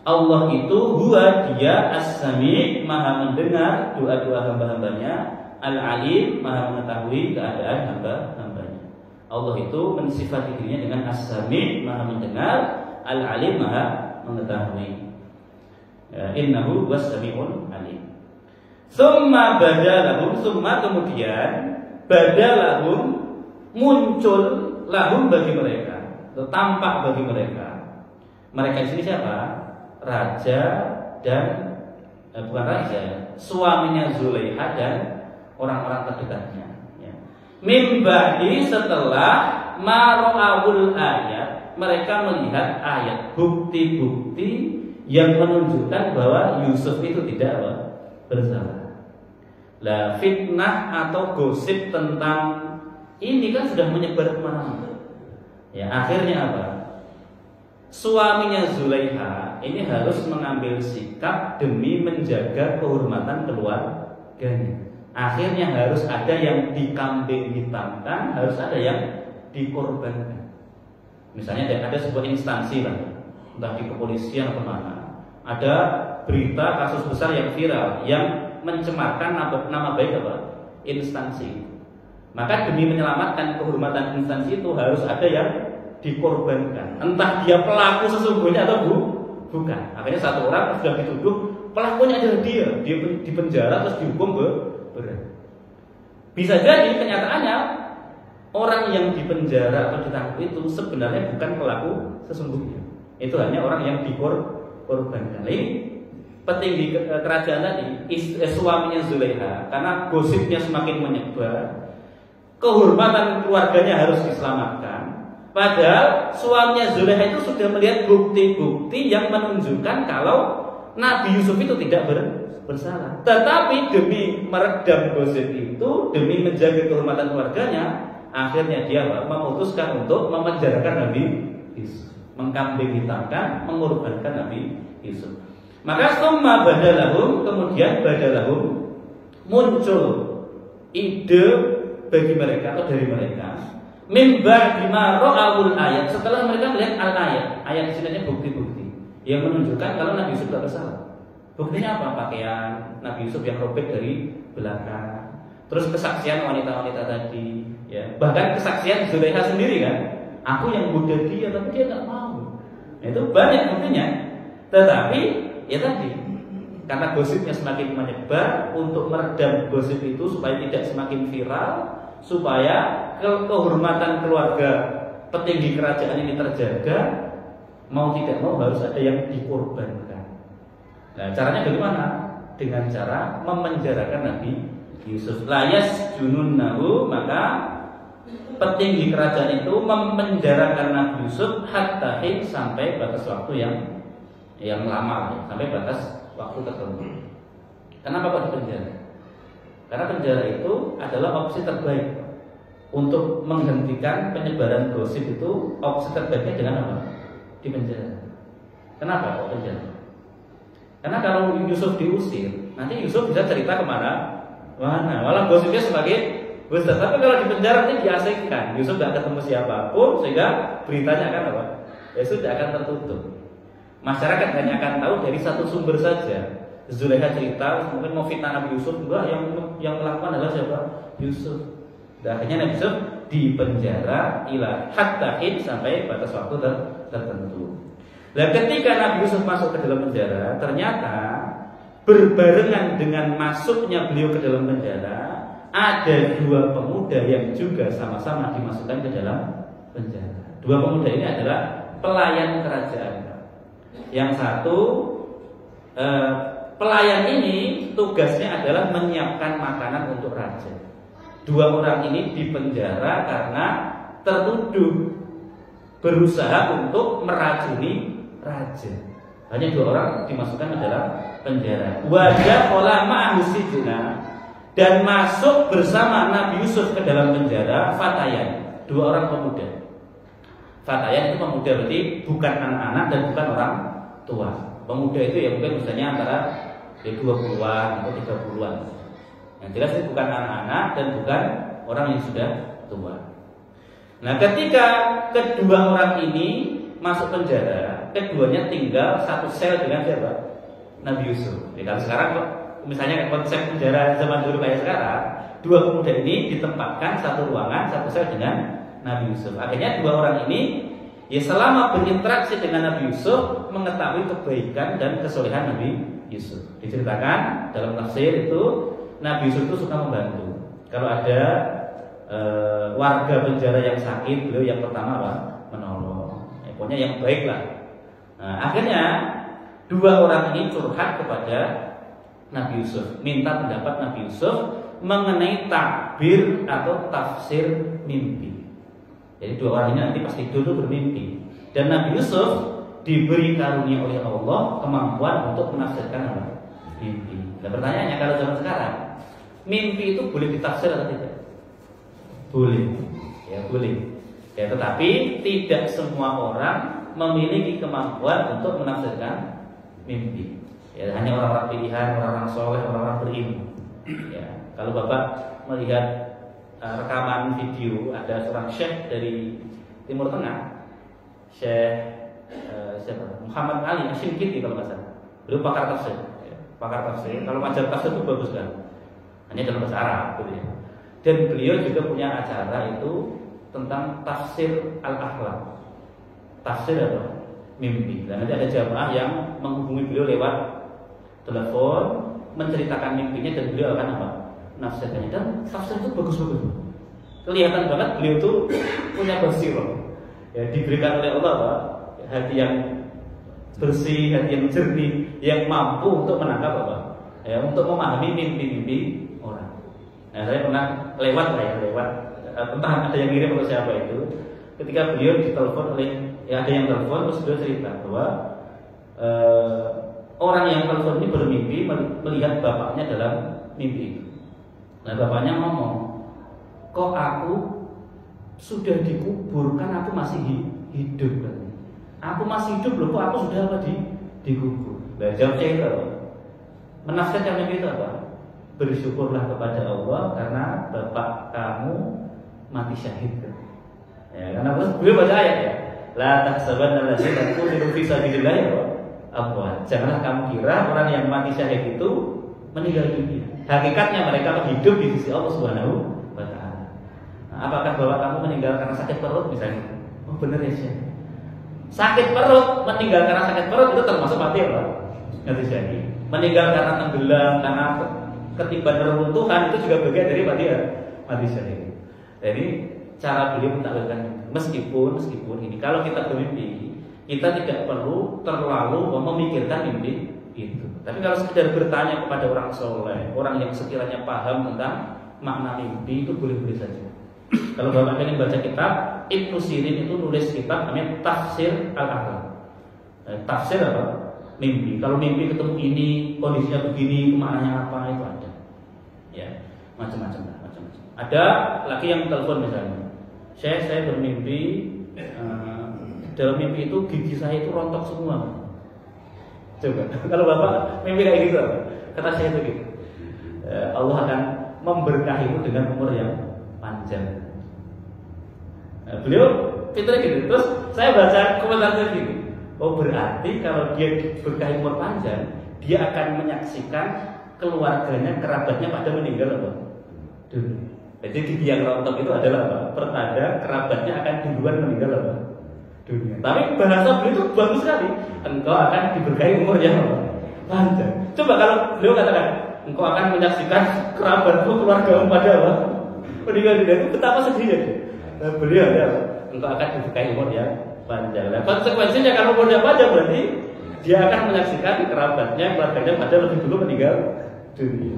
Allah itu huwa, dia as-sami', maha mendengar doa-doa hamba-hambanya, al-alim, maha mengetahui keadaan hamba-hambanya. Allah itu mensifati dirinya dengan as-sami', maha mendengar, al-alim, maha mengetahui. Innahu was-sami'ul alim. Summa badalahum, summa kemudian badalahum, muncul lahum bagi mereka, atau tampak bagi mereka. Mereka di sini siapa? Raja dan bukan raja, suaminya Zulaiha dan orang-orang terdekatnya. Ya. Mim ba'di, setelah mara'ul ayat, mereka melihat ayat, bukti-bukti yang menunjukkan bahwa Yusuf itu tidak bersalah. Lah fitnah atau gosip tentang ini kan sudah menyebar kemana-mana. Ya akhirnya apa? Suaminya Zulaiha ini harus mengambil sikap demi menjaga kehormatan keluarganya. Akhirnya harus ada yang dikambing hitamkan, harus ada yang dikorbankan. Misalnya ada sebuah instansi lah, entah di kepolisian atau mana, ada berita kasus besar yang viral yang mencemarkan nama baik apa? Instansi. Maka demi menyelamatkan kehormatan instansi itu harus ada yang dikorbankan. Entah dia pelaku sesungguhnya atau bukan. Akhirnya satu orang sudah dituduh pelakunya adalah dia dipenjara terus dihukum berat. Bisa jadi kenyataannya orang yang dipenjara atau ditangkap itu sebenarnya bukan pelaku sesungguhnya. Itu hanya orang yang dikorbankan. Ini petinggi kerajaan tadi, suaminya Zulaiha, karena gosipnya semakin menyebar, kehormatan keluarganya harus diselamatkan. Padahal suaminya Zulaiha itu sudah melihat bukti-bukti yang menunjukkan kalau Nabi Yusuf itu tidak bersalah. Tetapi demi meredam gosip itu, demi menjaga kehormatan keluarganya, akhirnya dia memutuskan untuk memenjarakan Nabi Yusuf, mengkambing hitamkan, mengorbankan Nabi Yusuf. Maka summa badalahum, kemudian badalahum, muncul ide bagi mereka atau dari mereka, min ba'di ma ra'awul ayat, setelah mereka melihat al-ayat. Ayat di sini bukti-bukti yang menunjukkan kalau Nabi Yusuf tidak bersalah. Buktinya apa? Pakaian Nabi Yusuf yang robek dari belakang, terus kesaksian wanita-wanita tadi, ya. Bahkan kesaksian Zulaiha sendiri kan, aku yang goda dia tapi dia nggak mau. Nah, itu banyak buktinya. Tetapi ya tadi, karena gosipnya semakin menyebar, untuk meredam gosip itu supaya tidak semakin viral, supaya kehormatan keluarga petinggi kerajaan ini terjaga, mau tidak mau harus ada yang dikorbankan. Nah, caranya bagaimana? Dengan cara memenjarakan Nabi Yusuf. Layas jununnahu, maka petinggi kerajaan itu memenjarakan Nabi Yusuf hatta hin, sampai batas waktu yang lama, ya, sampai batas waktu tertentu. Kenapa kok dipenjara? Karena penjara itu adalah opsi terbaik untuk menghentikan penyebaran gosip itu. Opsi terbaiknya dengan apa? Dipenjara. Kenapa kok penjara? Karena kalau Yusuf diusir, nanti Yusuf bisa cerita kemana? Malah gosipnya semakin besar. Tapi kalau dipenjara nanti diasingkan, Yusuf tidak ketemu siapapun, sehingga beritanya akan apa? Ya sudah akan tertutup. Masyarakat hanya akan tahu dari satu sumber saja. Zulaikha cerita mungkin mau fitnah Nabi Yusuf, enggak, yang melakukan adalah siapa? Yusuf. Dan akhirnya Nabi Yusuf dipenjara hatta sampai batas waktu tertentu. Nah, ketika Nabi Yusuf masuk ke dalam penjara, ternyata berbarengan dengan masuknya beliau ke dalam penjara, ada dua pemuda yang juga sama-sama dimasukkan ke dalam penjara. Dua pemuda ini adalah pelayan kerajaan. Yang satu pelayan ini tugasnya adalah menyiapkan makanan untuk raja. Dua orang ini dipenjara karena tertuduh berusaha untuk meracuni raja. Hanya dua orang dimasukkan ke dalam penjara. Wajah ulama ahlusijna, dan masuk bersama Nabi Yusuf ke dalam penjara fatayan, dua orang pemuda. Fatayan itu pemuda berarti bukan anak-anak dan bukan orang tua. Pemuda itu ya mungkin misalnya antara 20-an atau 30-an. Yang jelas itu bukan anak-anak dan bukan orang yang sudah tua. Nah, ketika kedua orang ini masuk penjara, keduanya tinggal satu sel dengan siapa? Nabi Yusuf. Jadi kalau sekarang misalnya konsep penjara zaman dulu kayak sekarang, dua pemuda ini ditempatkan satu ruangan, satu sel dengan Nabi Yusuf. Akhirnya dua orang ini ya selama berinteraksi dengan Nabi Yusuf mengetahui kebaikan dan kesolehan Nabi Yusuf. Diceritakan dalam tafsir itu Nabi Yusuf itu suka membantu. Kalau ada warga penjara yang sakit, beliau yang pertama apa? Menolong. Pokoknya yang baik lah. Nah, akhirnya dua orang ini curhat kepada Nabi Yusuf, minta pendapat Nabi Yusuf mengenai takbir atau tafsir mimpi. Jadi dua orang ini nanti pas tidur itu bermimpi. Dan Nabi Yusuf diberi karunia oleh Allah kemampuan untuk menafsirkan apa? Mimpi. Nah, pertanyaannya kalau zaman sekarang, mimpi itu boleh ditafsir atau tidak? Boleh. Ya, boleh. Ya, tetapi tidak semua orang memiliki kemampuan untuk menafsirkan mimpi. Ya, hanya orang-orang pilihan, orang-orang soleh, orang-orang berilmu. Ya, kalau Bapak melihat rekaman video ada seorang syekh dari Timur Tengah, Syekh Muhammad Ali Asy-Syinkiti kalau nggak salah. Beliau pakar tafsir. Ya, pakar tafsir. Kalau ngajar tafsir itu bagus kan. Hanya dalam bahasa Arab, gitu ya. Dan beliau juga punya acara itu tentang tafsir al-akhlaq. Tafsir apa? Mimpi. Dan nanti ada jamaah yang menghubungi beliau lewat telepon, menceritakan mimpinya dan beliau akan apa? Nafsirkannya. Dan tafsir itu bagus-bagus. Kelihatan banget beliau itu punya basirah. Ya, diberikan oleh Allah apa? Hati yang bersih, hati yang jernih, yang mampu untuk menangkap apa? Ya, untuk memahami mimpi-mimpi orang. Nah, saya pernah lewat entah ada yang ngirim atau siapa itu. Ketika beliau ditelepon oleh ada yang telepon, terus beliau cerita bahwa orang yang telepon ini bermimpi melihat bapaknya dalam mimpi itu. Nah, bapaknya ngomong, kok aku sudah dikubur kan aku masih hidup kan? Aku masih hidup loh, kok aku sudah apa dikubur? Nah, jawabnya itu apa? Menafsirkan mimpi itu apa? Bersyukurlah kepada Allah karena bapak kamu mati syahid kan? Ya, karena beliau baca ayat ya. La tahsabanna alladziina qutilu fi sabilillah amwat. Janganlah kamu kira orang yang mati syahid itu meninggal dunia. Hakikatnya mereka hidup di sisi Allah Subhanahu wa taala. Nah, apakah bapak kamu meninggal karena sakit perut misalnya? Oh, benar ya, Syekh. Sakit perut, meninggal karena sakit perut itu termasuk mati apa? Mati syahid. Meninggal karena tenggelam, karena ketiban reruntuhan itu juga bagian dari mati syahid. Jadi cara beliau mentakwilkan meskipun ini kalau kita bermimpi kita tidak perlu terlalu memikirkan mimpi itu. Tapi kalau sekedar bertanya kepada orang soleh, orang yang sekiranya paham tentang makna mimpi itu boleh-boleh saja. Kalau Bapak ingin baca kitab, Ibnu Sirin itu nulis kitab namanya Tafsir al-Akhlaq. Tafsir apa? Mimpi. Kalau mimpi ketemu ini, kondisinya begini, maknanya apa itu ada. Ya, macam-macam. Ada lagi yang telepon misalnya, saya bermimpi dalam mimpi itu gigi saya itu rontok semua. Coba, kalau Bapak mimpi kayak gitu, kata saya itu gitu. Allah akan memberkahimu dengan umur yang panjang. Beliau fitrah gitu. Terus saya baca komentarnya gini, oh berarti kalau dia diberkahi umur panjang, dia akan menyaksikan keluarganya, kerabatnya pada meninggal apa? Dunia. Jadi gigi yang rontok itu adalah apa? Pertanda kerabatnya akan duluan meninggal apa? Dunia. Tapi bahasa beliau itu bagus sekali. Engkau akan diberkahi umur yang panjang. Coba kalau beliau katakan, engkau akan menyaksikan kerabatmu, keluargamu pada apa? Meninggal dunia, itu betapa sedihnya. Nah, beliau ada, engkau akan diberkahi umur yang panjang. Nah, konsekuensinya kalau umurnya panjang berarti dia akan menyaksikan kerabatnya, keluarganya pada lebih dulu meninggal dunia.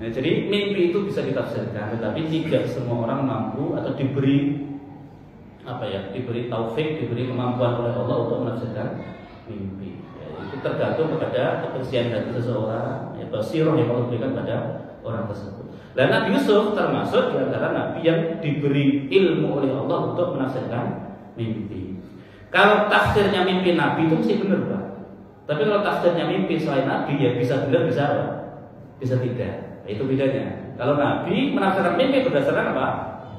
Nah, jadi mimpi itu bisa ditafsirkan, tetapi tidak semua orang mampu atau diberi diberi taufik, diberi kemampuan oleh Allah untuk menafsirkan mimpi. Ya, itu tergantung kepada kebersihan hati seseorang, basirah yang Allah berikan pada orang tersebut. Dan Nabi Yusuf termasuk di antara nabi yang diberi ilmu oleh Allah untuk menafsirkan mimpi. Kalau tafsirnya mimpi Nabi itu mesti benar, Pak. Tapi kalau tafsirnya mimpi selain Nabi, ya bisa benar, bisa apa? Bisa tidak. Itu bedanya. Kalau Nabi menafsirkan mimpi berdasarkan apa?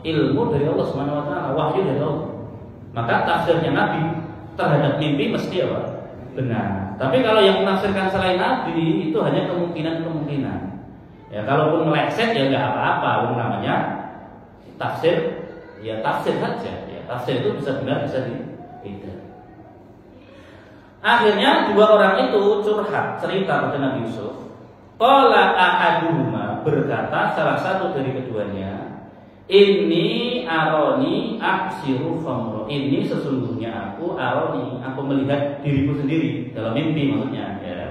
Ilmu dari Allah Subhanahu wa taala, wahyu dari Allah. Maka tafsirnya Nabi terhadap mimpi mesti apa? Benar. Tapi kalau yang menafsirkan selain Nabi itu hanya kemungkinan-kemungkinan. Ya, kalaupun meleset ya nggak apa-apa, namanya tafsir, ya tafsir saja. Ya, tafsir itu bisa benar, bisa tidak. Akhirnya dua orang itu curhat cerita pada Nabi Yusuf. Qala ahaduhuma, berkata salah satu dari keduanya, ini aroni aksiru khamro. Ini sesungguhnya aku melihat diriku sendiri dalam mimpi, maksudnya ya.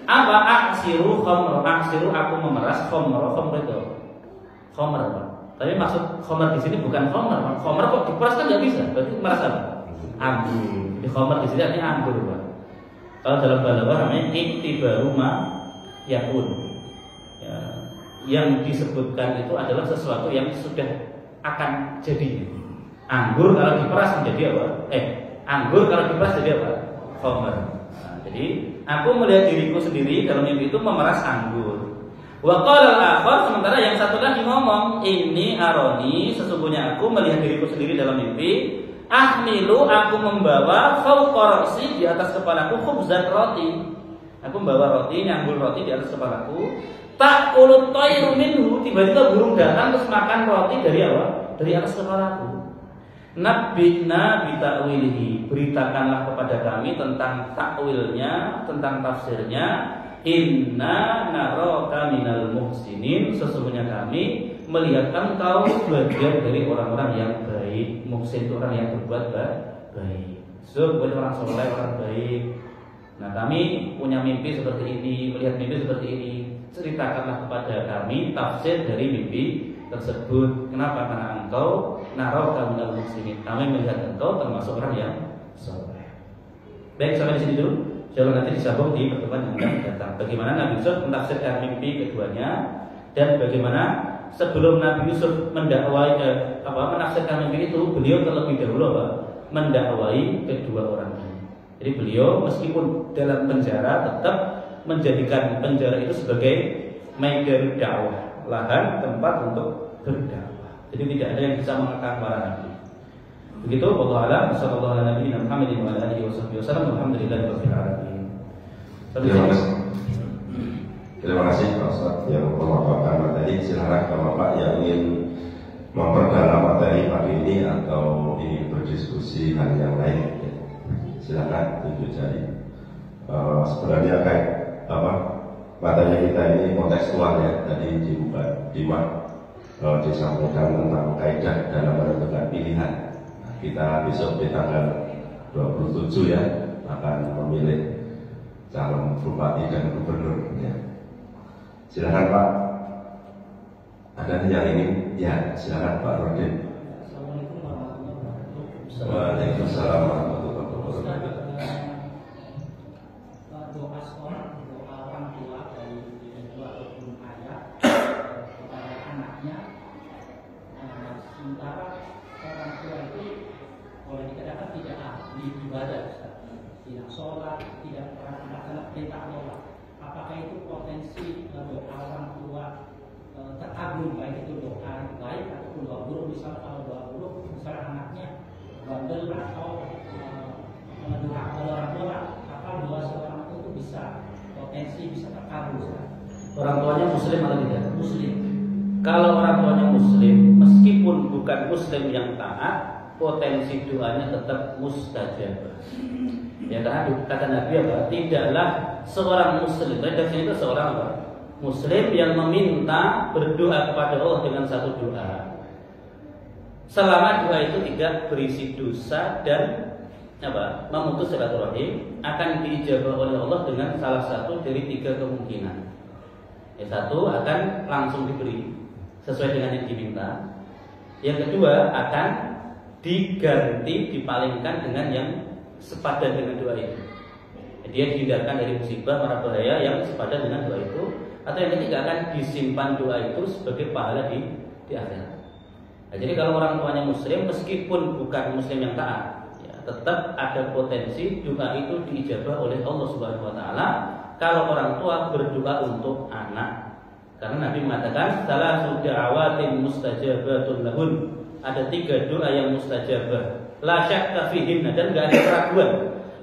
Apa aksiru khamro? Aksiru aku memeras khamro. Khamro itu khamr, Pak. Tapi maksud khamr di sini bukan khamr. Khamr kok diperas kan nggak bisa. Berarti meras apa? Anggur. Di khamr di sini artinya anggur, Pak. Kalau dalam balaghah namanya iktibaru ma yakun. Ya, yang disebutkan itu adalah sesuatu yang sudah akan jadi. Anggur kalau diperas menjadi apa? Anggur kalau diperas jadi apa? Khamr. Nah, jadi aku melihat diriku sendiri dalam mimpi itu memeras anggur. Wa qala al-akhar, sementara yang satu lagi ngomong, ini aroni, sesungguhnya aku melihat diriku sendiri dalam mimpi, ahmilu, aku membawa fauqa ra'si, di atas kepalaku khubzan roti. Aku membawa roti, nyambul roti di atas kepalaku. Ta'kulut tayru minhu, tiba-tiba burung datang terus makan roti dari apa? Dari atas kepalaku. Nabbina bi ta'wilihi, beritakanlah kepada kami tentang takwilnya, tentang tafsirnya. Inna naraka minal muhsinin, sesungguhnya kami melihat engkau bagian dari orang-orang yang baik. Muhsin itu orang yang berbuat baik. Bukan orang soleh, orang baik. Nah, kami punya mimpi seperti ini, melihat mimpi seperti ini. Ceritakanlah kepada kami tafsir dari mimpi tersebut. Kenapa? Karena engkau naraka minal muhsinin, kami melihat engkau termasuk orang yang soleh. Baik, sampai di sini dulu. Insyaallah nanti disambung di pertemuan yang akan datang. Bagaimana Nabi Yusuf menafsirkan mimpi keduanya, dan bagaimana sebelum Nabi Yusuf menafsirkan mimpi itu, beliau terlebih dahulu mendakwai kedua orang ini. Jadi beliau meskipun dalam penjara tetap menjadikan penjara itu sebagai medan dakwah, lahan tempat untuk berdakwah. Jadi tidak ada yang bisa mengekang para nabi. Begitu, wallahu a'lam. Sallallahu alaihi wasallam. Alhamdulillahirabbil alamin. Terima kasih Pak Ustaz yang memaparkan materi. Silakan kalau Bapak yang ingin memperdalam materi pagi ini atau ingin berdiskusi hal yang lain, silakan tunjuk jari. Sebenarnya kayak materi kita ini kontekstual ya, tadi disampaikan tentang kaidah dalam menentukan pilihan. Kita besok di tanggal 27 ya akan memilih calon bupati dan gubernur ya. Silakan Pak. Ada yang ingin? Ya, silakan Pak Rodin. Assalamualaikum warahmatullahi wabarakatuh. Waalaikumsalam warahmatullahi wabarakatuh. Doa sekolah, doa orang tua dari dua ataupun ayah kepada anaknya. Sementara orang tua itu boleh dikatakan tidak ahli ibadah, tidak sholat, tidak pernah melaksanakan perintah Allah. Apakah itu potensi doa orang tua terkagum, baik itu doa yang baik ataupun doa buruk? Misalnya kalau doa buruk, misalnya anaknya bandel atau menduhakan orang tua, apa doa seorang itu bisa Orang tuanya muslim atau tidak? Muslim. Kalau orang tuanya muslim, meskipun bukan muslim yang taat, potensi doanya tetap mustajab. Ya, karena kata Nabi apa? Tidaklah seorang muslim, redaksi itu seorang apa? Muslim yang meminta berdoa kepada Allah dengan satu doa, selama doa itu tidak berisi dosa dan apa? Memutus silaturahim, akan diijabah oleh Allah dengan salah satu dari 3 kemungkinan. Yang satu akan langsung diberi sesuai dengan yang diminta. Yang kedua akan diganti, dipalingkan dengan yang sepadan dengan doa itu. Dia dihindarkan dari musibah, mara bahaya yang sepadan dengan doa itu. Atau yang ketiga akan disimpan doa itu sebagai pahala di akhirat. Nah, jadi kalau orang tuanya muslim, meskipun bukan muslim yang taat, ya, tetap ada potensi doa itu diijabah oleh Allah Subhanahu Wa Taala. Kalau orang tua berdoa untuk anak, karena Nabi mengatakan salasu da'awatin mustajabatun lahun. Ada 3 doa yang mustajabah. La syakka fihinna, dan enggak ada keraguan.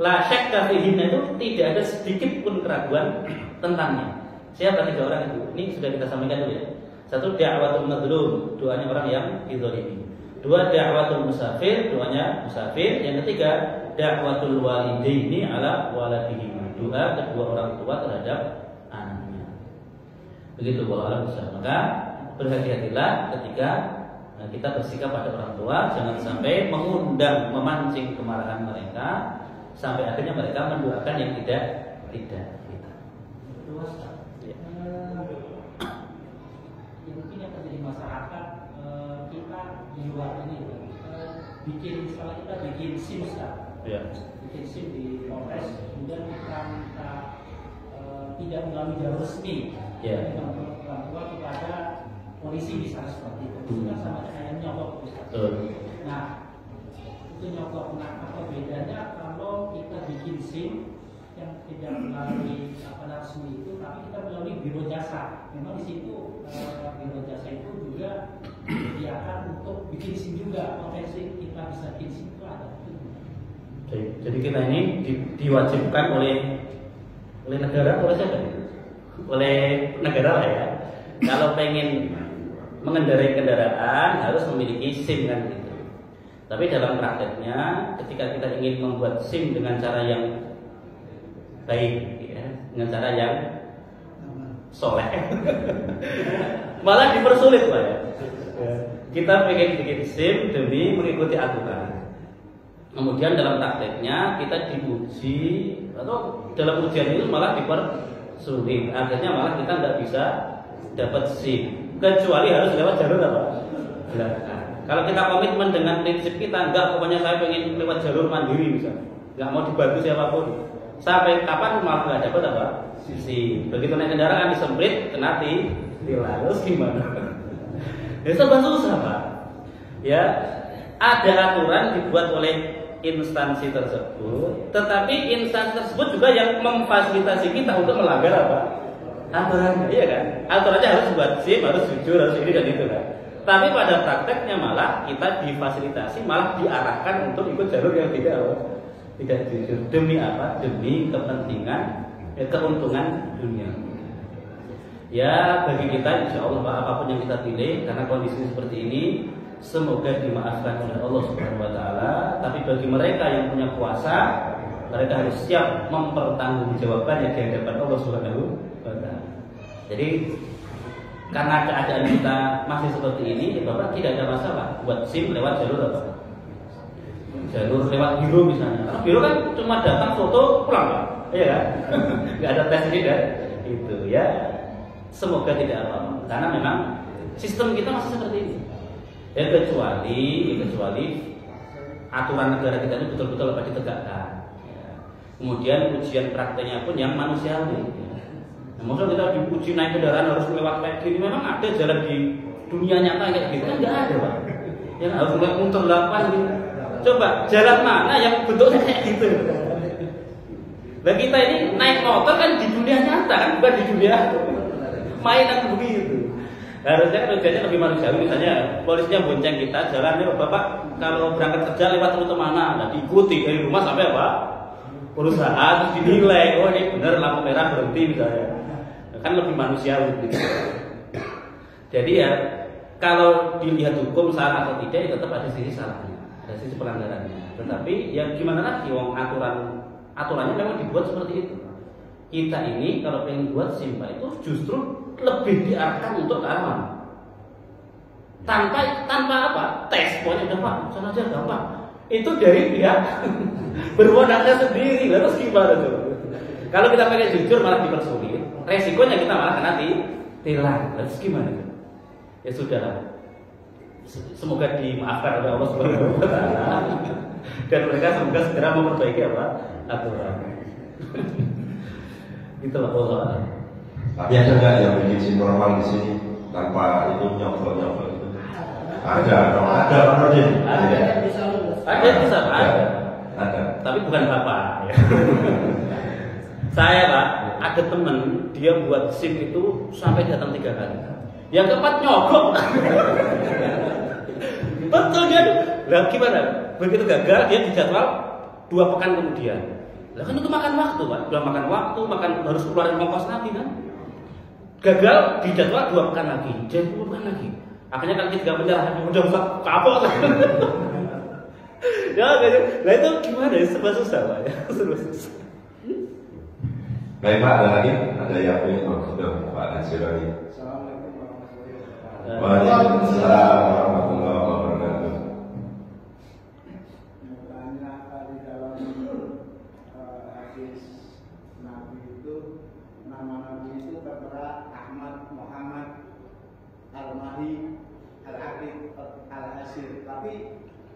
La syakka fihinna itu tidak ada sedikit pun keraguan tentangnya. Siapa 3 orang itu? Ini sudah kita sampaikan dulu ya. 1 da'watul madlum, doanya orang yang dizalimi. 2 da'watul musafir, doanya musafir. Yang ketiga da'watul walidaini ala waladihima, doa kedua orang tua terhadap anaknya. Begitu wallahu a'lam. Maka berhati-hatilah ketika kita bersikap pada orang tua, jangan sampai mengundang, memancing kemarahan mereka sampai akhirnya mereka mendoakan yang tidak. Mungkin yang terjadi masyarakat kita di luar ini bikin, misalnya kita bikin SIM bikin SIM di Polres, kemudian kita tidak melalui jalur resmi dengan orang tua kepada polisi misalnya seperti itu. Itu kan sama kayak nyogok. Nah, itu nyogok. Nah, apa bedanya kalau kita bikin SIM yang tidak melalui resmi itu, tapi kita melalui biro jasa. Memang di situ biro jasa itu juga disediakan untuk bikin SIM juga. Potensi kita bisa bikin SIM itu ada. Jadi kita ini diwajibkan oleh negara, oleh siapa? Oleh negara lah ya. Kalau pengen mengendarai kendaraan harus memiliki SIM kan gitu. Tapi dalam prakteknya, ketika kita ingin membuat SIM dengan cara yang baik, ya, dengan cara yang soleh, malah dipersulit Pak ya. Kita pengen bikin SIM demi mengikuti aturan. Kemudian dalam prakteknya kita diuji, atau dalam ujian itu malah dipersulit. Akhirnya malah kita nggak bisa dapat SIM, kecuali harus lewat jalur apa? Kalau kita komitmen dengan prinsip kita, enggak, pokoknya saya pengen lewat jalur mandiri misalnya, nggak mau dibantu siapapun, sampai kapan malah nggak dapat apa? SIM. Begitu naik kendaraan disemprit, kena tilang, terus gimana? Ya serba susah Pak. Ya, ada aturan dibuat oleh instansi tersebut, tetapi instansi tersebut juga yang memfasilitasi kita untuk melanggar apa? Aturannya, iya kan? Aturannya harus buat SIM, harus jujur, harus ini dan itu kan. Tapi pada prakteknya malah kita difasilitasi, malah diarahkan untuk ikut jalur yang tidak jujur. Demi apa? Demi kepentingan, keuntungan dunia. Ya, bagi kita insya Allah apapun yang kita pilih, karena kondisi seperti ini, semoga dimaafkan oleh Allah Subhanahu Wa Taala. Tapi bagi mereka yang punya kuasa, mereka harus siap mempertanggungjawabkannya di hadapan Allah Subhanahu Wa Taala. Jadi karena keadaan kita masih seperti ini, ya Bapak tidak ada masalah buat SIM lewat jalur apa? Jalur lewat biro misalnya. Karena biro kan cuma datang foto pulang Pak, iya kan? Nggak ada tes ini dan itu ya. Semoga tidak apa-apa, karena memang sistem kita masih seperti ini. Ya kecuali aturan negara kita ini betul-betul apa ditegakkan. Ya. Kemudian ujian prakteknya pun yang manusiawi. Nah, maksudnya kita diuji naik kendaraan harus lewat kayak gini, memang ada jalan di dunia nyata kayak gitu kan nggak ada Pak. Yang harus lewat muter 8 gitu. Coba jalan mana yang bentuknya kayak gitu? Nah kita ini naik motor kan di dunia nyata kan, bukan di dunia mainan begitu. Harusnya kan ujiannya lebih manusiawi, misalnya polisinya bonceng kita jalannya, Bapak kalau berangkat kerja lewat rute mana? Nah diikuti dari rumah sampai apa? Perusahaan, terus dinilai, oh ini benar lampu merah berhenti misalnya. Kan lebih manusiawi gitu. Jadi ya kalau dilihat hukum salah atau tidak, ya tetap ada sisi salahnya, ada sisi pelanggarannya. Tetapi ya gimana lagi, wong aturannya memang dibuat seperti itu. Kita ini kalau pengen buat simpel itu justru lebih diarahkan untuk keamanan. Tanpa apa? Tes, pokoknya gampang, sana aja gampang. Itu dari pihak berwenangnya sendiri. Terus gimana tuh? Kalau kita pengen jujur malah dipersulit, resikonya kita malah kena tilang. Terus gimana tuh? Ya sudahlah. Semoga dimaafkan oleh Allah Subhanahu wa taala. Dan mereka semoga segera memperbaiki apa? Aturan. Itulah Allah. Tapi ada nggak yang bikin sim normal di sini tanpa itu nyobol itu? Ada. Ada bisa ada. Tapi bukan bapak. Saya Pak, ada teman dia buat SIM itu sampai datang 3 kali. Yang keempat nyogok. Betul kan? Lah gimana? Begitu gagal dia dijadwal 2 pekan kemudian. Lah kan itu makan waktu Pak, udah makan waktu, harus keluarin ongkos lagi kan. Gagal dijadwal 2 pekan lagi, jadi 2 pekan lagi. Akhirnya kan kita menyerah, udah kapok kan. Ya gitu. Nah itu gimana ya? Serba susah Pak ya. Serba susah. Baik Pak, ada lagi? Ada yang punya Pak Nasirani. Assalamualaikum warahmatullahi wabarakatuh. Waalaikumsalam warahmatullahi wabarakatuh. Tanya di dalam hadis Nabi itu, nama Nabi itu tertera Ahmad, Muhammad, Al-Mahdi, Al-Aqib, Al-Asir. Tapi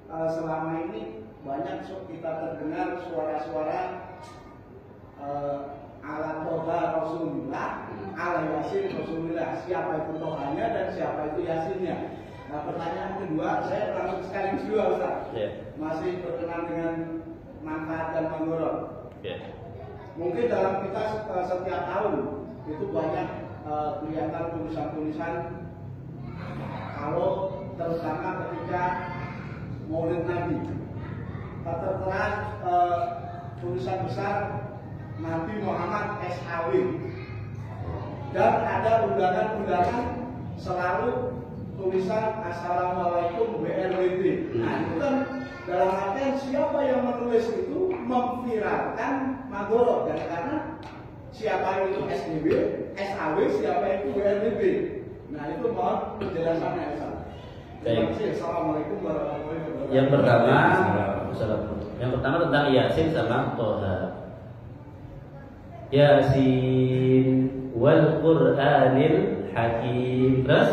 selama ini banyak kita terdengar suara-suara ala Toha Rasulullah, ala Yasin Rasulullah. Siapa itu Tohanya dan siapa itu Yasinnya? Nah pertanyaan kedua, saya langsung sekaligus dua Ustaz. Masih berkenaan dengan manfaat dan mandorot. Mungkin dalam kita setiap tahun itu banyak kelihatan tulisan-tulisan, kalau terutama ketika Maulid Nabi, tertera tulisan besar Nabi Muhammad SAW, dan ada undangan-undangan selalu tulisan Assalamualaikum BRWB. Nah itu kan dalam artian siapa yang menulis itu memviralkan madorot, dan karena siapa itu SDB, SAW, siapa itu BRWB. Nah itu mohon penjelasannya Ustaz. Terima kasih. Assalamualaikum warahmatullahi wabarakatuh. Yang pertama tentang Yasin sama Toha. Yasin wal Qur'anil Hakim. Terus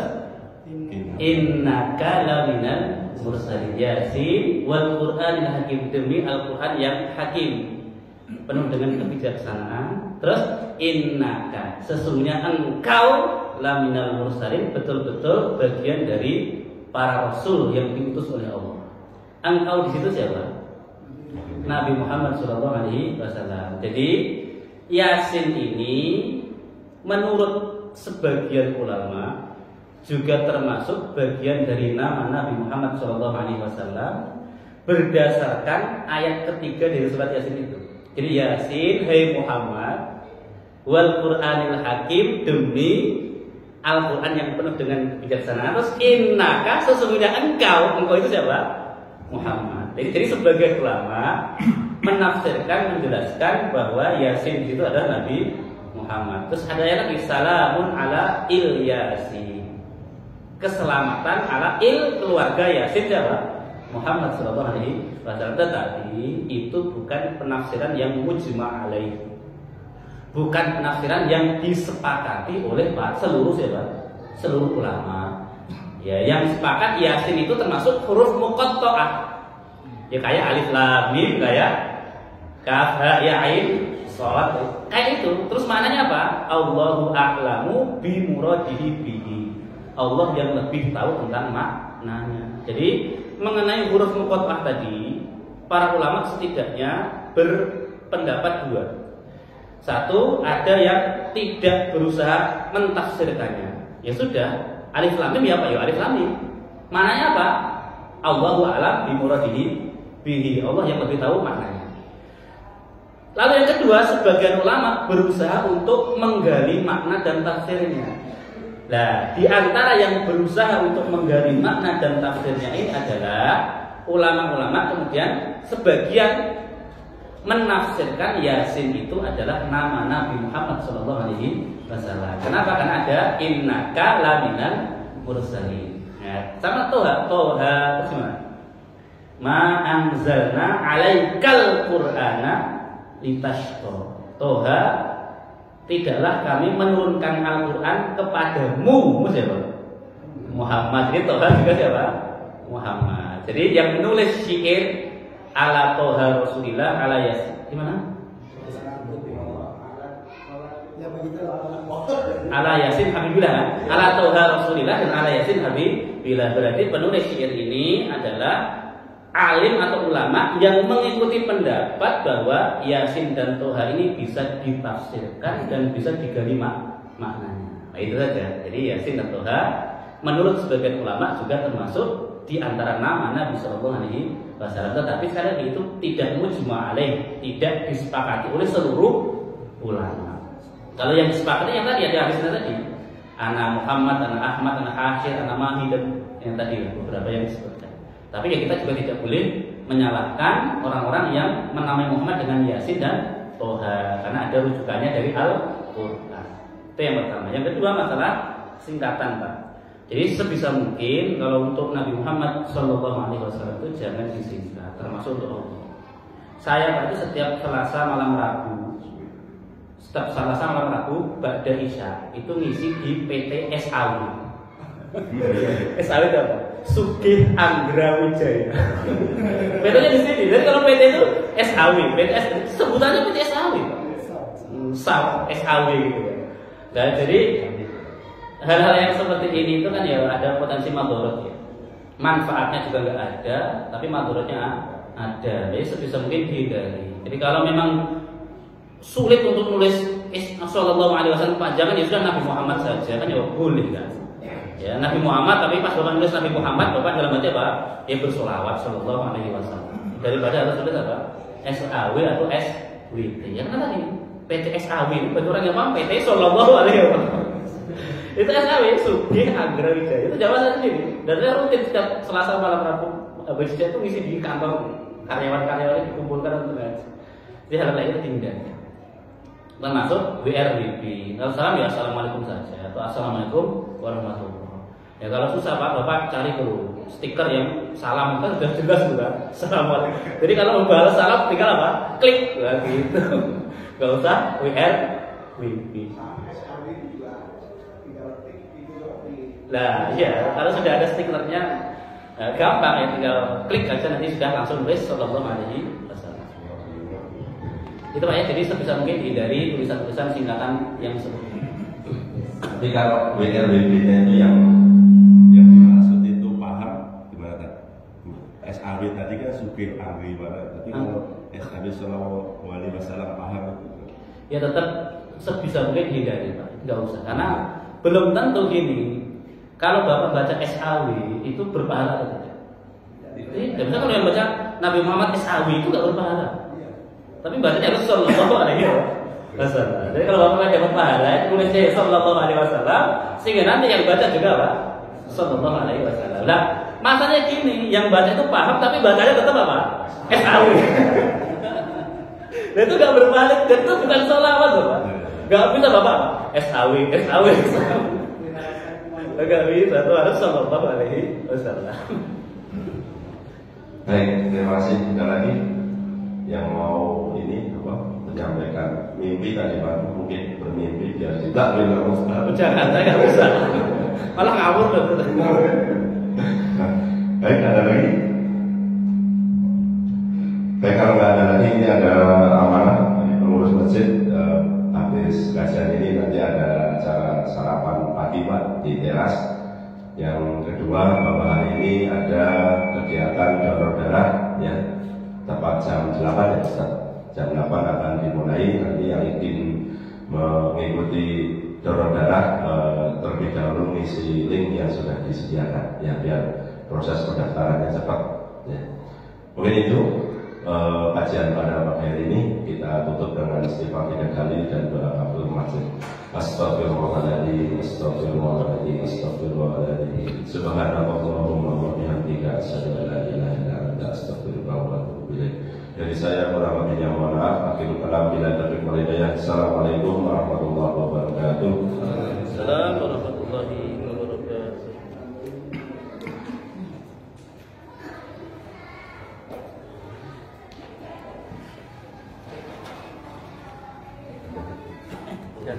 innaka laminal mursalin. Yasin wal Qur'anil Hakim, demi Al-Qur'an yang hakim, penuh dengan kebijaksanaan. Terus innaka, sesungguhnya engkau laminal mursalin, betul-betul bagian dari para rasul yang diutus oleh Allah. Engkau di situ siapa? Nabi Muhammad SAW. Jadi Yasin ini menurut sebagian ulama juga termasuk bagian dari nama Nabi Muhammad SAW berdasarkan ayat ketiga dari surat Yasin itu. Jadi Yasin, hai Muhammad, wal Qur'anil Hakim, demi Al-Quran yang penuh dengan kebijaksanaan. Terus innaka, sesungguhnya engkau itu siapa? Muhammad. Jadi sebagian ulama menafsirkan, menjelaskan bahwa Yasin itu adalah Nabi Muhammad. Terus ada yang lagi, salamun ala Yasin, keselamatan ala keluarga Yasin siapa? Muhammad SAW. Tetapi itu bukan penafsiran yang mujma' alaih, bukan penafsiran yang disepakati oleh seluruh ulama. Ya, yang sepakat Yasin itu termasuk huruf muqatta'ah. Ya kayak alif lam mim, kayak kaf ha ya ain shad, kayak itu. Terus maknanya apa? Allahu a'lamu bi muradihi bihi. Allah yang lebih tahu tentang maknanya. Jadi mengenai huruf muqatta'ah tadi, para ulama setidaknya berpendapat dua. Satu, ada yang tidak berusaha mentafsirkannya. Ya sudah, alif lam mim ya Pak, ya alif lam mim. Maknanya apa? Allahu a'lam bi muradihi bihi. Allah yang lebih tahu maknanya. Lalu yang kedua, sebagian ulama berusaha untuk menggali makna dan tafsirnya. Nah, di antara yang berusaha untuk menggali makna dan tafsirnya ini adalah ulama-ulama kemudian sebagian menafsirkan Yasin itu adalah nama Nabi Muhammad SAW. Kenapa? Karena ada innaka laminal mursalin. Nah, sama Toha terus gimana? Ma anzalna alaikal qur'ana litashqa. Toha, tidaklah kami menurunkan Al-Quran kepadamu, siapa? Muhammad. Jadi Toha juga siapa? Muhammad. Jadi yang menulis syair ala Toha Rasulillah ala Yasin gimana? Ala Yasin Habibillah kan? Ala Toha Rasulillah dan ala Yasin Habibillah. Berarti penulis syair ini adalah alim atau ulama yang mengikuti pendapat bahwa Yasin dan Toha ini bisa ditafsirkan dan bisa digali maknanya. Nah, itu saja. Jadi Yasin dan Toha menurut sebagian ulama juga termasuk di antara nama Nabi Sallallahu Alaihi Wasallam. Tetapi sekali lagi itu tidak mujma' alaih, tidak disepakati oleh seluruh ulama. Kalau yang disepakati yang tadi ada hadisnya tadi, ana Muhammad, ana Ahmad, ana Hashir, ana Mahi dan yang tadi beberapa yang disebutkan. Tapi ya kita juga tidak boleh menyalahkan orang-orang yang menamai Muhammad dengan Yasin dan Toha karena ada rujukannya dari Al-Quran. Itu yang pertama. Yang kedua masalah singkatan, Pak. Jadi sebisa mungkin kalau untuk Nabi Muhammad SAW itu jangan disingkat, termasuk untuk Allah. Saya berarti setiap Selasa malam Rabu Ba'da Isya itu ngisi di PT SAW. SAW itu apa? Sugih Anggra Wijaya. PT-nya di sini. Jadi kalau PT itu SAW, sebutannya PT SAW. SAW gitu. Nah, jadi hal-hal yang seperti ini itu kan ya ada potensi madorot ya. Manfaatnya juga nggak ada, tapi madorotnya ada. Jadi sebisa mungkin dihindari. Jadi kalau memang sulit untuk nulis Sallallahu Alaihi Wasallam panjangan ya sudah Nabi Muhammad saja kan ya boleh kan. Ya, Nabi Muhammad, tapi pas Bapak nulis Nabi Muhammad, Bapak dalam hati apa? Ya bersolawat Sallallahu Alaihi Wasallam. Daripada harus tulis apa? SAW atau SWT. Yang kan tadi PT SAW itu bagi orang yang paham PT Sallallahu Alaihi Wasallam. Itu SAW, Sugih Anggra Wijaya. Itu jawaban sendiri. Dan saya rutin setiap Selasa malam Rabu Wijaya itu ngisi di kantor karyawan-karyawan dikumpulkan untuk ngaji. Jadi hal lain itu tinggal. Termasuk WRWB. Kalau salam ya assalamualaikum saja atau assalamualaikum warahmatullahi. Ya kalau susah Pak, Bapak cari dulu stiker yang salam kan sudah jelas juga. Assalamualaikum. Jadi kalau mau balas salam tinggal apa? Klik gitu. Gak usah WRWB. Lah iya, kalau sudah ada stikernya gampang ya, tinggal klik aja nanti sudah langsung nulis Sallallahu Alaihi Wasallam. Itu Pak ya, jadi sebisa mungkin hindari tulisan-tulisan singkatan yang seperti ini. Tapi kalau WRWB-nya itu yang dimaksud itu paham gimana tadi? SAW tadi kan Sugih Anggra Wijaya. Tapi kalau SAW Sallallahu Alaihi Wasallam paham itu? Ya tetap sebisa mungkin hindari Pak, nggak usah. Karena belum tentu gini. Kalau Bapak baca SAW itu berpahala atau tidak? Tidak. Misalnya kalau yang baca Nabi Muhammad SAW itu nggak berpahala. Tapi bacanya harus Sallallahu Alaihi Wasallam. Jadi kalau Bapak dapat pahala, tulisnya Sallallahu Alaihi Wasallam, sehingga nanti yang baca juga apa? Sallallahu Alaihi Wasallam. Nah, masalahnya gini, yang baca itu paham, tapi bacanya tetap apa? SAW. Dan itu nggak berbalik, dan itu bukan sholawat, Bapak. Nggak bisa Bapak SAW. Nggak bisa, itu harus Sallallahu Alaihi Wasallam. Baik, terima kasih. Ada lagi yang mau ini apa? Menyampaikan mimpi tadi Pak, mungkin bermimpi biar tidak bilang Ustaz. Jangan, saya nggak bisa. Malah ngawur betul. Baik, ada lagi? Baik, kalau nggak ada lagi, ini ada amanah dari pengurus masjid. Habis kajian ini nanti ada acara sarapan pagi Pak di teras. Yang kedua, bahwa hari ini ada kegiatan donor darah ya, tepat jam 8 ya Ustaz. Jam 8 akan dimulai. Nanti yang ingin mengikuti donor darah terlebih dahulu mengisi link yang sudah disediakan ya, biar proses pendaftarannya cepat ya. Mungkin itu kajian pada pagi hari ini kita tutup dengan istighfar 3 kali dan doa kafaratul majlis. Astagfirullahaladzim, astagfirullahaladzim, astagfirullahaladzim. Subhanallahumma wa bihamdika, asyhadu an la ilaha illa anta, astaghfiruka wa atubu ilaik. Dari saya kurang lebihnya mohon maaf. Akhirul kalam bila taufiq wal hidayah. Assalamualaikum warahmatullahi wabarakatuh. Assalamualaikum warahmatullahi wabarakatuh. Ya.